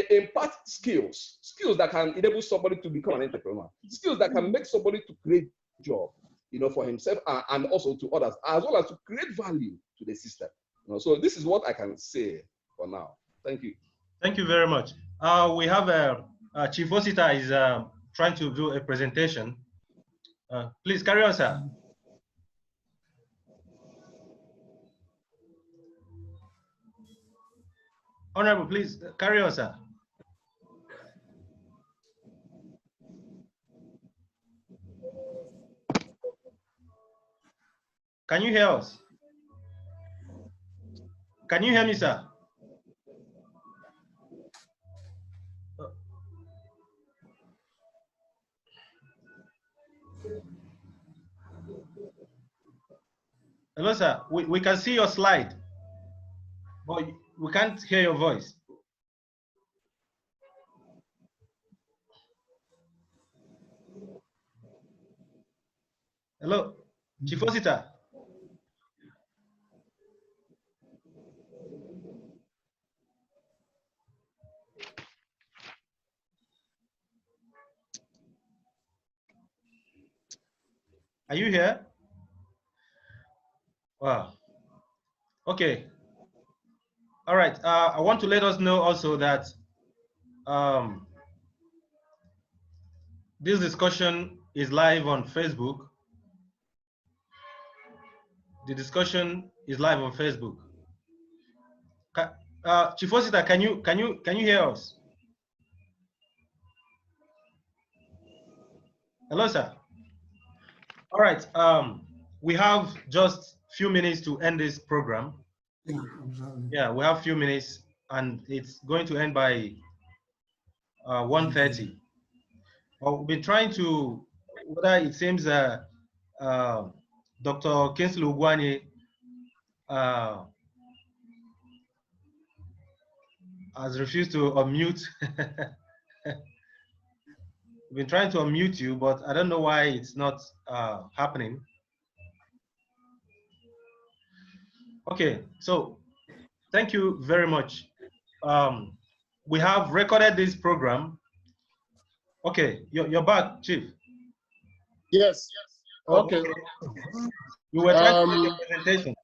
impart skills that can enable somebody to become an entrepreneur, skills that can make somebody to create a job, you know, for himself and also to others, as well as to create value to the system. You know, so this is what I can say for now. Thank you. Thank you very much. We have Chief Osita is trying to do a presentation. Please carry on, sir. Honorable, please carry on, sir. Can you hear us? Can you hear me, sir? Hello, sir. We can see your slide, but we can't hear your voice. Hello, Chief Osita. Are you here? Wow. Okay. All right. I want to let us know also that this discussion is live on Facebook. The discussion is live on Facebook. Chief Osita, can you hear us? Hello, sir. All right. We have just few minutes to end this program. Yeah, exactly. Yeah, we have a few minutes, and it's going to end by 1:30. Well, we've been trying to, whether it seems Dr. Kingsley Ugwani has refused to unmute. We've been trying to unmute you, but I don't know why it's not happening. Okay, so thank you very much. We have recorded this program. Okay, you're back, Chief. Yes. Okay. You were trying to make a presentation.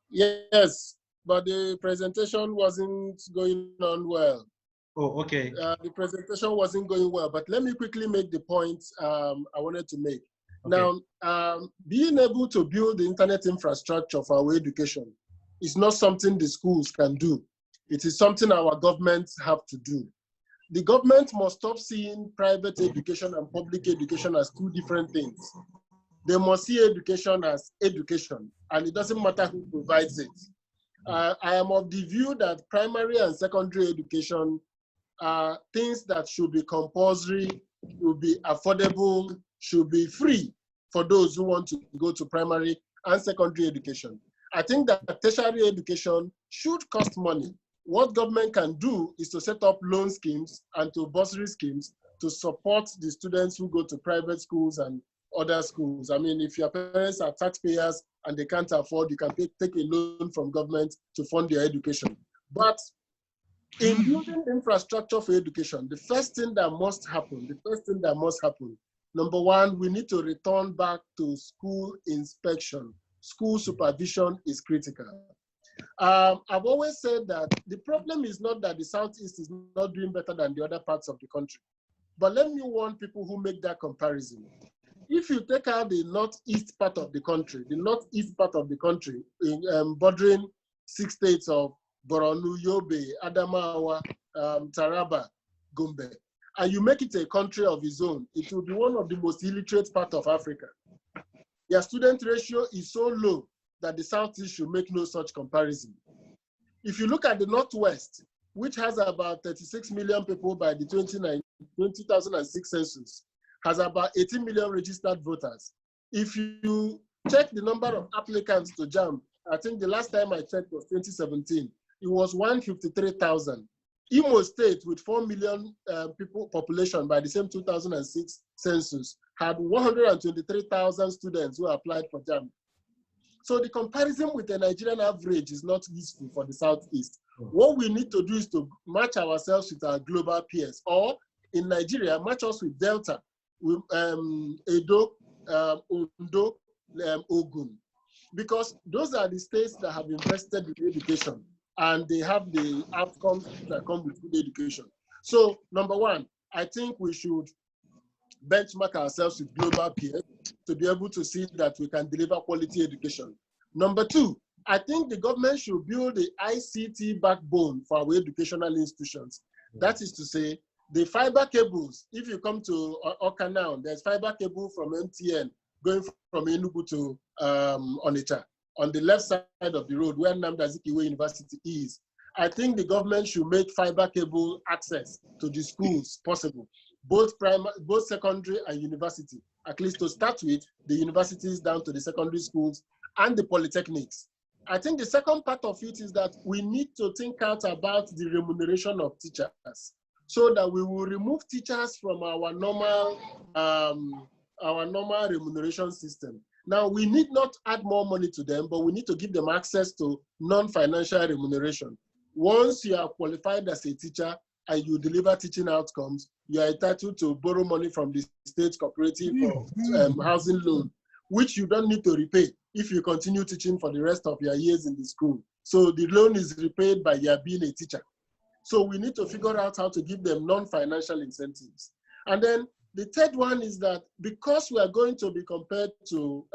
Yes, but the presentation wasn't going on well. Oh, okay. The presentation wasn't going well, but let me quickly make the point I wanted to make. Okay. Now, being able to build the internet infrastructure for our education is not something the schools can do. It is something our governments have to do. The government must stop seeing private education and public education as two different things. They must see education as education, and it doesn't matter who provides it. I am of the view that primary and secondary education are things that should be compulsory, should be affordable, should be free for those who want to go to primary and secondary education. I think that tertiary education should cost money. What government can do is to set up loan schemes and to bursary schemes to support the students who go to private schools and other schools. I mean, if your parents are taxpayers and they can't afford, you can take a loan from government to fund their education. But in building infrastructure for education, the first thing that must happen, number one, we need to return back to school inspection. School supervision is critical. I've always said that the problem is not that the Southeast is not doing better than the other parts of the country. But let me warn people who make that comparison. If you take out the northeast part of the country, bordering 6 states of Borno, Yobe, Adamawa, Taraba, Gombe, and you make it a country of its own, it will be one of the most illiterate parts of Africa. Their student ratio is so low that the Southeast should make no such comparison. If you look at the Northwest, which has about 36 million people by the 2006 census, has about 18 million registered voters. If you check the number of applicants to JAMB, I think the last time I checked was 2017, it was 153,000. Imo State, with 4 million people population by the same 2006 census, had 123,000 students who applied for JAMB. So the comparison with the Nigerian average is not useful for the Southeast. What we need to do is to match ourselves with our global peers, or in Nigeria, match us with Delta, with Edo, Ondo, Ogun, because those are the states that have invested in education and they have the outcomes that come with good education. So number one, I think we should benchmark ourselves with global peers to be able to see that we can deliver quality education. Number two, I think the government should build the ICT backbone for our educational institutions. That is to say, the fiber cables, if you come to Oka now, there's fiber cable from MTN going from Enugu to Onitsha, on the left side of the road where Nnamdi Azikiwe University is. I think the government should make fiber cable access to the schools possible, both secondary and university. at least to start with, the universities down to the secondary schools and the polytechnics. I think the second part of it is that we need to think out about the remuneration of teachers, so that we will remove teachers from our normal remuneration system. Now, we need not add more money to them, but we need to give them access to non-financial remuneration. Once you are qualified as a teacher and you deliver teaching outcomes, you are entitled to borrow money from the state cooperative or housing loan, which you don't need to repay if you continue teaching for the rest of your years in the school. So the loan is repaid by your being a teacher. So we need to figure out how to give them non-financial incentives. And then the third one is that because we are going to be compared to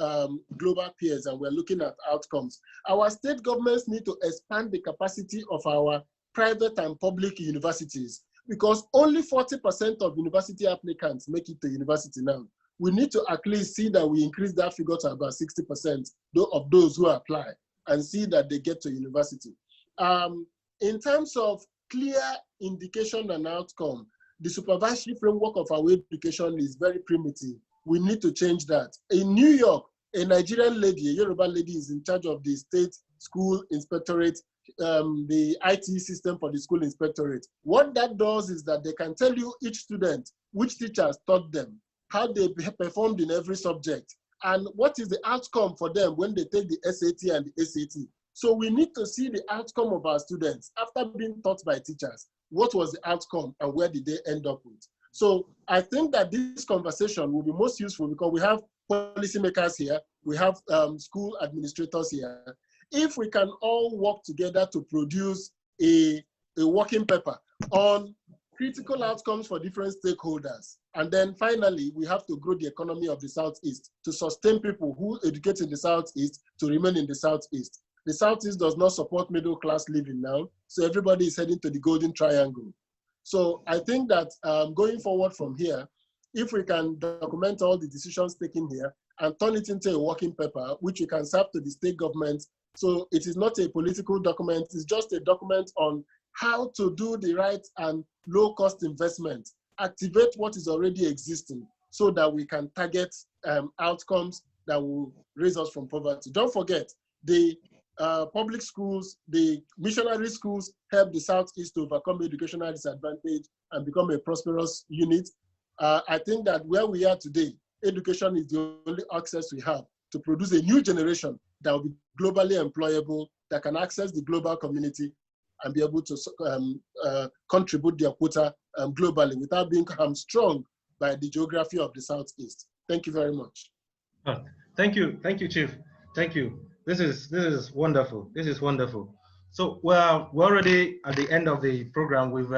global peers and we're looking at outcomes, our state governments need to expand the capacity of our private and public universities, because only 40% of university applicants make it to university now. We need to at least see that we increase that figure to about 60% of those who apply and see that they get to university. In terms of clear indication and outcome, the supervisory framework of our education is very primitive. We need to change that. In New York, a Nigerian lady, a Yoruba lady, is in charge of the state school inspectorate, the IT system for the school inspectorate. What that does is that they can tell you each student which teachers taught them, how they performed in every subject, and what is the outcome for them when they take the SAT and the SAT. So we need to see the outcome of our students after being taught by teachers. What was the outcome and where did they end up with? So I think that this conversation will be most useful because we have policymakers here, we have school administrators here. If we can all work together to produce a working paper on critical outcomes for different stakeholders. And then finally, we have to grow the economy of the Southeast to sustain people who educate in the Southeast to remain in the Southeast. The Southeast does not support middle class living now, so everybody is heading to the Golden Triangle. So I think that going forward from here, if we can document all the decisions taken here and turn it into a working paper, which we can serve to the state government, so it is not a political document, it's just a document on how to do the right and low cost investment, activate what is already existing so that we can target outcomes that will raise us from poverty. Don't forget, the public schools, the missionary schools help the Southeast to overcome educational disadvantage and become a prosperous unit. I think that where we are today, education is the only access we have to produce a new generation that will be globally employable, that can access the global community and be able to contribute their quota globally without being hamstrung by the geography of the Southeast. Thank you very much. Thank you, Chief. Thank you. This is wonderful. This is wonderful. So we're already at the end of the program. We've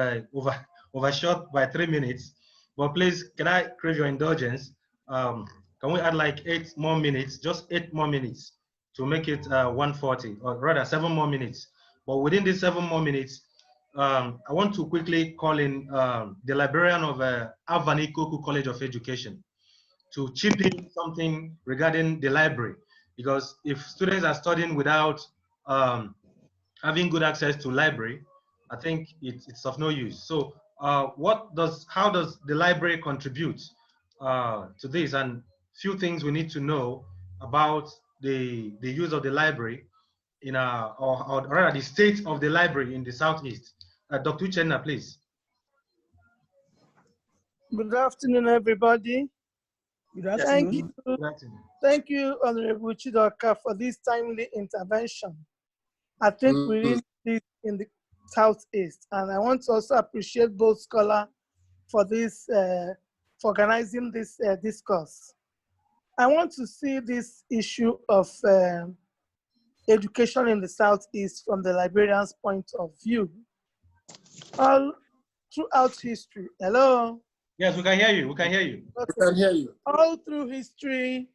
overshot by 3 minutes. But please, can I crave your indulgence? Can we add like 8 more minutes, just 8 more minutes to make it 1:40, or rather 7 more minutes. But within these 7 more minutes, I want to quickly call in the librarian of Avani Koku College of Education to chip in something regarding the library. Because if students are studying without having good access to library, I think it's of no use. So how does the library contribute to this? And few things we need to know about the use of the library in or rather the state of the library in the Southeast. Dr. Uchenna, please. Good afternoon, everybody. Thank you. Good afternoon. Thank you, Honorable Chidoka, for this timely intervention. I think we really need in the Southeast, and I want to also appreciate both scholars for this, for organizing this discourse. I want to see this issue of education in the Southeast from the librarian's point of view. All throughout history, hello? Yes, we can hear you. We can hear you. Okay. We can hear you. All through history,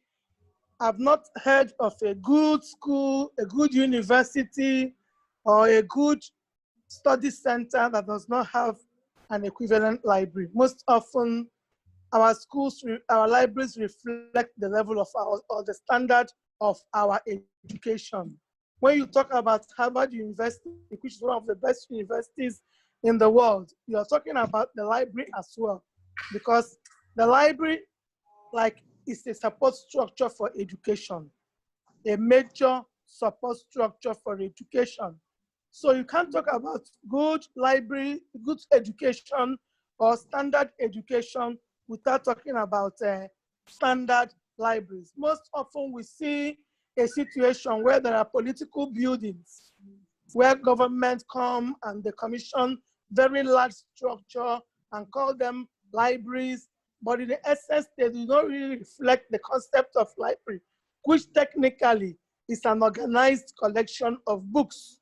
I've not heard of a good school, a good university, or a good study center that does not have an equivalent library. Most often, our schools, our libraries reflect the level of or the standard of our education. When you talk about Harvard University, which is one of the best universities in the world, you are talking about the library as well. Because the library, like is a support structure for education, a major support structure for education. So you can't talk about good library, good education, or standard education without talking about standard libraries. Most often we see a situation where there are political buildings where government come and they commission very large structure and call them libraries, but in the essence, they do not really reflect the concept of library, which technically is an organized collection of books.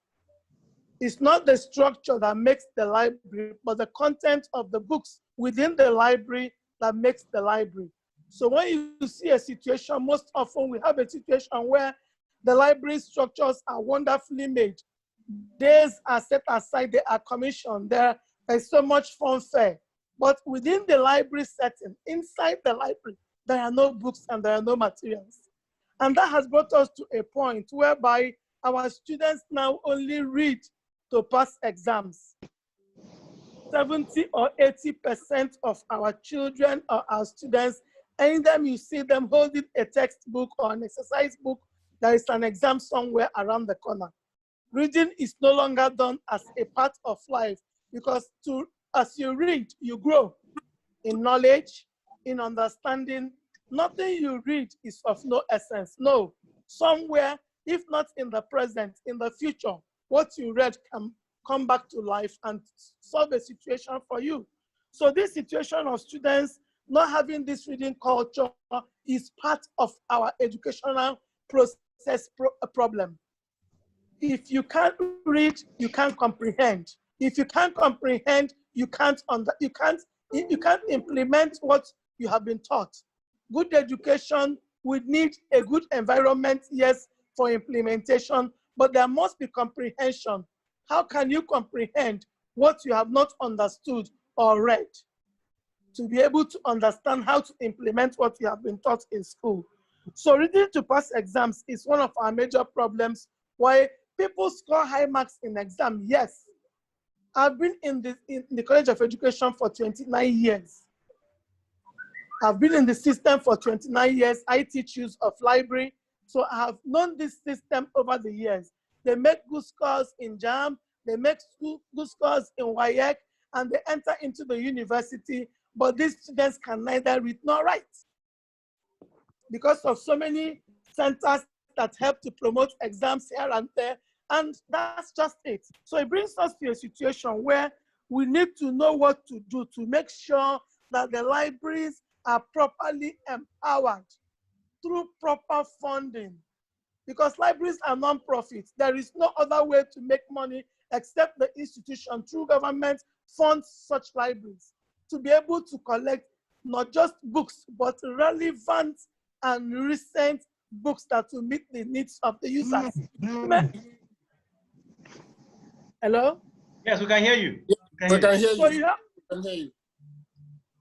It's not the structure that makes the library, but the content of the books within the library that makes the library. So when you see a situation, most often we have a situation where the library structures are wonderfully made. Days are set aside, they are commissioned, there is so much fanfare. But within the library setting, inside the library, there are no books and there are no materials. And that has brought us to a point whereby our students now only read to pass exams. 70 or 80% of our children or our students, anytime you see them holding a textbook or an exercise book, there is an exam somewhere around the corner. Reading is no longer done as a part of life, because as you read, you grow in knowledge, in understanding. Nothing you read is of no essence. No, somewhere, if not in the present, in the future, what you read can come back to life and solve a situation for you. So this situation of students not having this reading culture is part of our educational process problem. If you can't read, you can't comprehend. If you can't comprehend, you can't implement what you have been taught. Good education would need a good environment, yes, for implementation, but there must be comprehension. How can you comprehend what you have not understood or read to be able to understand how to implement what you have been taught in school? So reading to pass exams is one of our major problems. Why people score high marks in exam? Yes. I've been in the College of Education for 29 years. I've been in the system for 29 years. I teach use of library. So I have known this system over the years. They make good scores in JAM, they make good scores in WAEC, and they enter into the university, but these students can neither read nor write because of so many centers that help to promote exams here and there, and that's just it. So it brings us to a situation where we need to know what to do to make sure that the libraries are properly empowered through proper funding, because libraries are non-profit. There is no other way to make money except the institution through government funds such libraries to be able to collect not just books, but relevant and recent books that will meet the needs of the users. Hello? Yes, we can hear you. We can hear So you. you have, We can hear you.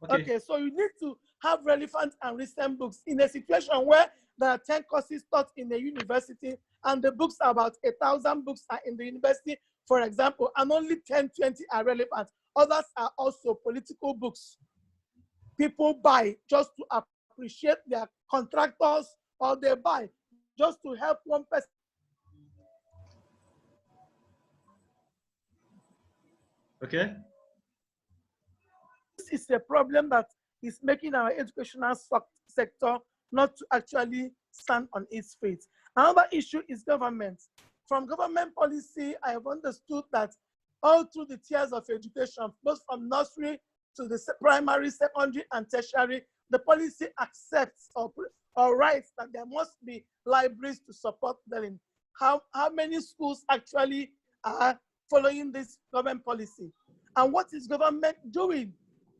okay, so you need to have relevant and recent books in a situation where there are 10 courses taught in a university and the books are about 1,000 books are in the university, for example, and only 10, 20 are relevant. Others are also political books. People buy just to appreciate their contractors, or they buy just to help one person. Okay. This is a problem that is making our educational sector not to actually stand on its feet. Another issue is government. From government policy, I have understood that all through the tiers of education, both from nursery to the primary, secondary, and tertiary, the policy accepts or writes that there must be libraries to support learning. How many schools actually are following this government policy? And what is government doing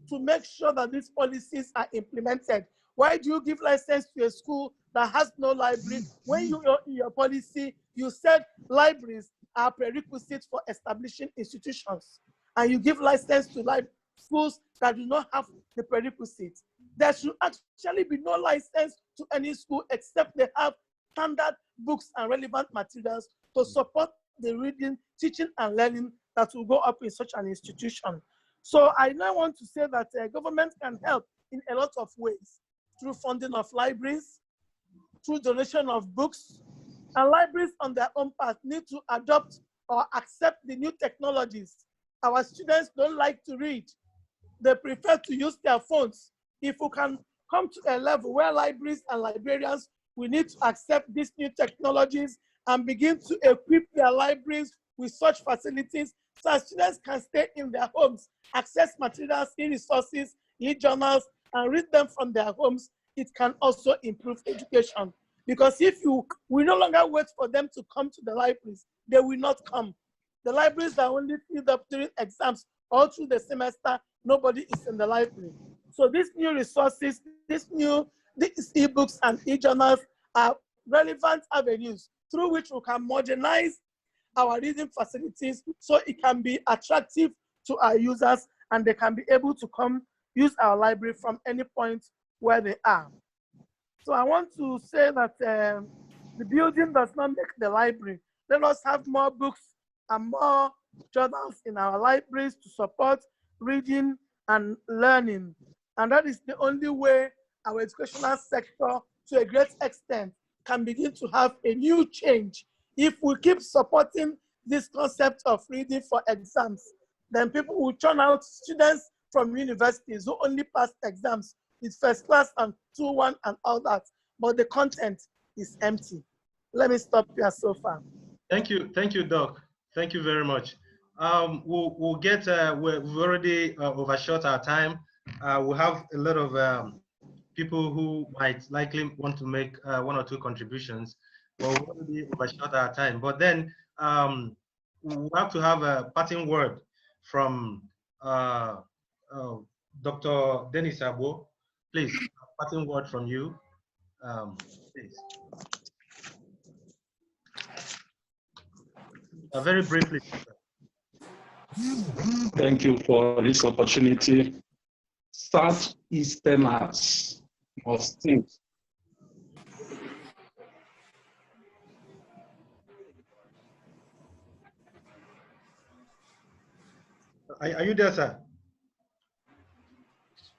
to make sure that these policies are implemented? Why do you give license to a school that has no library when in your policy, you said libraries are prerequisites for establishing institutions, and you give license to schools that do not have the prerequisites? There should actually be no license to any school except they have standard books and relevant materials to support the reading, teaching, and learning that will go up in such an institution. So I now want to say that government can help in a lot of ways through funding of libraries, through donation of books, and libraries on their own part need to adopt or accept the new technologies. Our students don't like to read. They prefer to use their phones. If we can come to a level where libraries and librarians, we need to accept these new technologies and begin to equip their libraries with such facilities so that students can stay in their homes, access materials, e-resources, e-journals, and read them from their homes. It can also improve education. Because if we no longer wait for them to come to the libraries, they will not come. The libraries are only filled up during exams all through the semester. Nobody is in the library. So these new resources, these e-books and e-journals are relevant avenues through which we can modernize our reading facilities so it can be attractive to our users and they can be able to come use our library from any point where they are. So I want to say that the building does not make the library. Let us have more books and more journals in our libraries to support reading and learning. And that is the only way our educational sector, to a great extent, can begin to have a new change. If we keep supporting this concept of reading for exams, then people will churn out students from universities who only pass exams with first class and 2-1 and all that, but the content is empty. Let me stop here so far. Thank you, Doc. Thank you very much. We'll get, we've already overshot our time. We'll have a lot of people who might likely want to make 1 or 2 contributions, but we've already overshot our time. But then we'll have to have a parting word from Dr. Dennis Abo. Please, a parting word from you, please. Very briefly. Thank you for this opportunity. Southeasterners must think. Are you there, sir?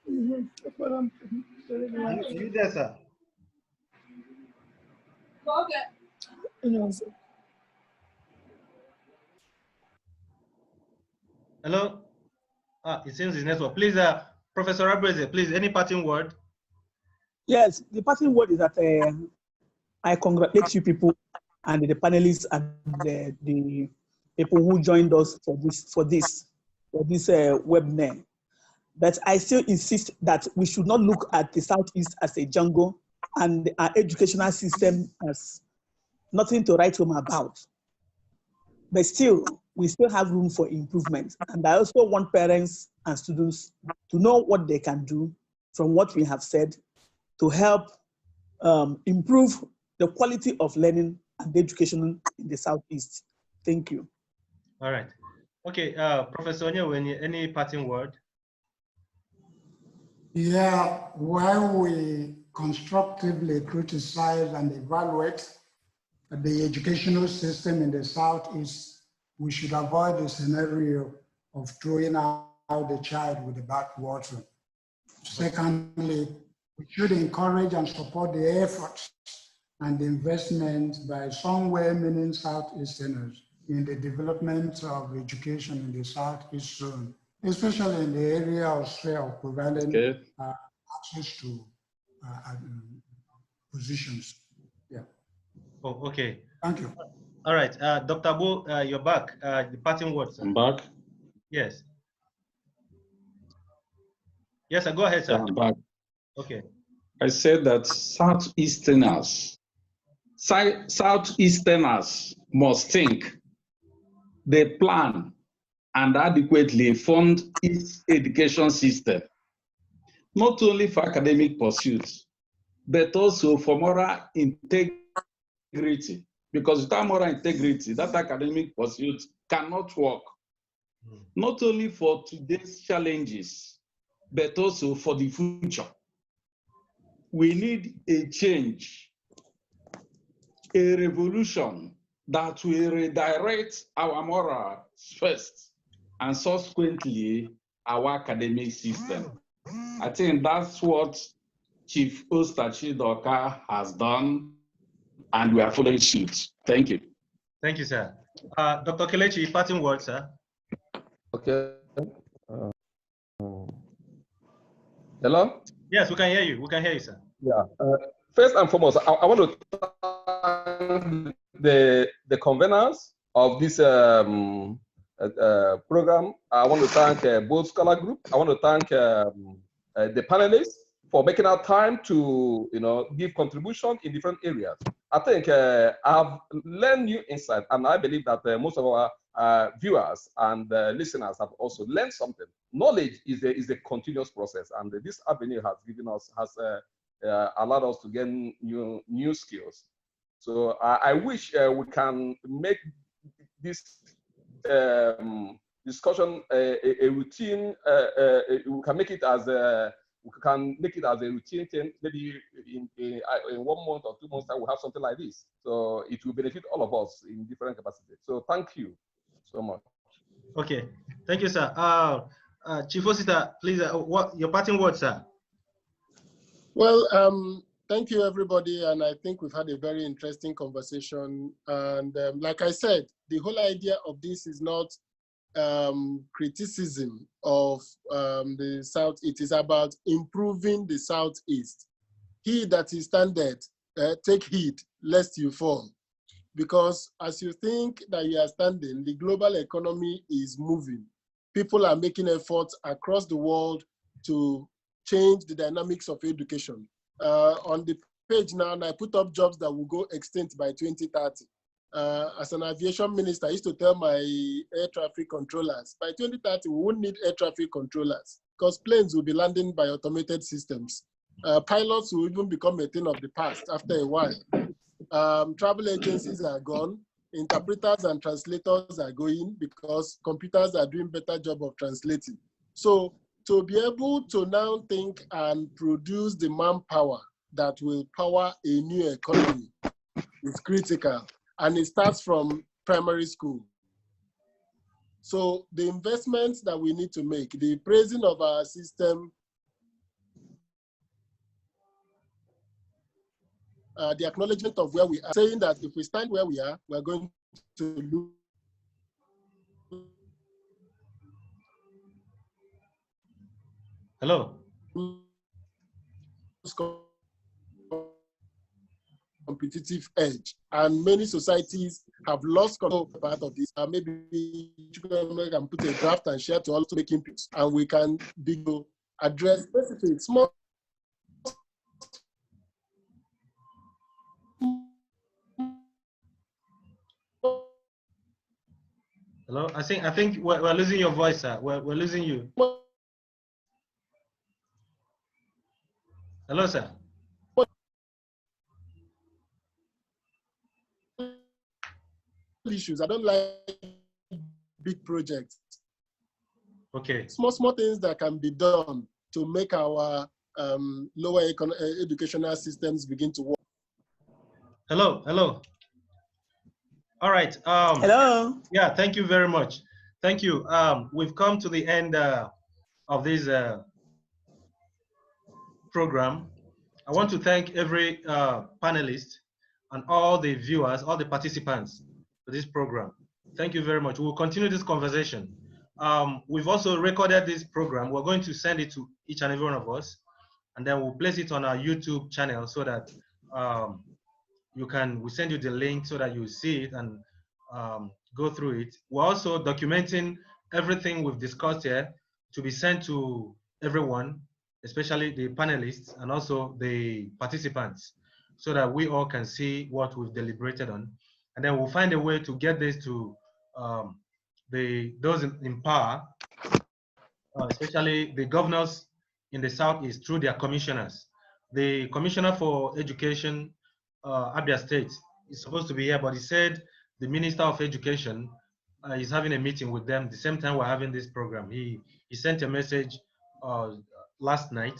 Are you there, sir? Hello? It seems his network. Please, Professor Abreze, please, any parting word? Yes, the parting word is that I congratulate you people and the panelists and the people who joined us for this webinar. But I still insist that we should not look at the Southeast as a jungle and our educational system as nothing to write home about. But still, we still have room for improvement. And I also want parents and students to know what they can do from what we have said to help improve the quality of learning and education in the Southeast. Thank you. All right. Okay, Professor Onyewenye, any parting word? Yeah, while we constructively criticize and evaluate the educational system in the Southeast, we should avoid the scenario of throwing out the child with the bathwater. Secondly, we should encourage and support the efforts and the investment by some well-meaning Southeasterners in the development of education in the Southeast zone, especially in the area of providing access to positions. Yeah. Oh, okay. Thank you. All right, Dr. Abo, you're back. The parting words. I'm back. Yes. Yes, go ahead, sir. I'm back. Okay. I said that Southeasterners must think, they plan and adequately fund its education system, not only for academic pursuits, but also for moral integrity. Because without moral integrity, that academic pursuit cannot work. Not only for today's challenges, but also for the future. We need a change, a revolution that will redirect our morals first and subsequently our academic system. I think that's what Chief Ostachi Doka has done, and we are following suit. Thank you. Thank you, sir. Dr. Kelechi, parting words, sir. Okay. Hello? Yes, we can hear you. We can hear you, sir. Yeah. First and foremost, I want to thank the conveners of this program. I want to thank both scholar group. I want to thank the panelists for making out time to give contribution in different areas. I think I've learned new insight, and I believe that most of our viewers and listeners have also learned something. Knowledge is a continuous process, and this avenue has given us allowed us to gain new skills. So I wish we can make this discussion a routine. We can make it as a routine thing. Maybe in 1 month or 2 months time, we'll have something like this. So it will benefit all of us in different capacities. So thank you so much. Okay, thank you, sir. Chief Osita, please, what your parting words, sir? Well, thank you, everybody. And I think we've had a very interesting conversation. And like I said, the whole idea of this is not criticism of the South. It is about improving the Southeast. He that is standeth, take heed lest you fall. Because as you think that you are standing, the global economy is moving. People are making efforts across the world to change the dynamics of education. On the page now, I put up jobs that will go extinct by 2030. As an aviation minister, I used to tell my air traffic controllers, by 2030, we won't need air traffic controllers because planes will be landing by automated systems. Pilots will even become a thing of the past after a while. Travel agencies are gone. Interpreters and translators are going because computers are doing a better job of translating. So to be able to now think and produce the manpower that will power a new economy is critical. And it starts from primary school. So the investments that we need to make, the praising of our system, the acknowledgement of where we are, saying that if we stand where we are, we're going to lose. Hello. Competitive edge, and many societies have lost control part of this. Maybe we can put a draft and share to also make inputs, and we can begin to address specific small. Hello. I think we're losing your voice, sir. We're losing you. Hello, sir. Issues. I don't like big projects. Okay. Small things that can be done to make our lower educational systems begin to work. Hello. All right. Hello. Yeah. Thank you very much. Thank you. We've come to the end of this program. I want to thank every panelist and all the viewers, all the participants for this program. Thank you very much. We'll continue this conversation. We've also recorded this program. We're going to send it to each and every one of us, and then we'll place it on our YouTube channel so that we'll send you the link so that you see it and go through it. We're also documenting everything we've discussed here to be sent to everyone, especially the panelists and also the participants, so that we all can see what we've deliberated on. And then we'll find a way to get this to those in power, especially the governors in the Southeast through their commissioners. The Commissioner for Education, Abia State, is supposed to be here, but he said the Minister of Education is having a meeting with them the same time we're having this program. He sent a message last night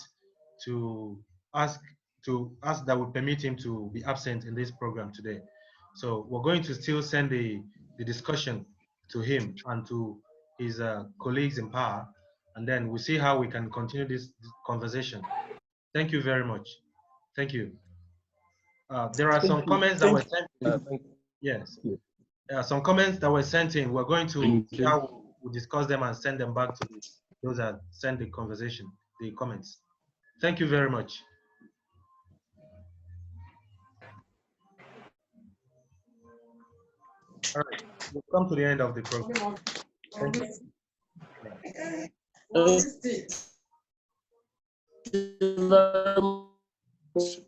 to ask that we permit him to be absent in this program today. So we're going to still send the discussion to him and to his colleagues in power, and then we'll see how we can continue this conversation. Thank you very much. Thank you. There are some comments that were sent in. Thank Yes. you. There are some comments that were sent in. We're going to Thank see you. how we'll discuss them and send them back to those that send the conversation, the comments. Thank you very much. All right, we've come to the end of the program. Thank you. Thank you very much.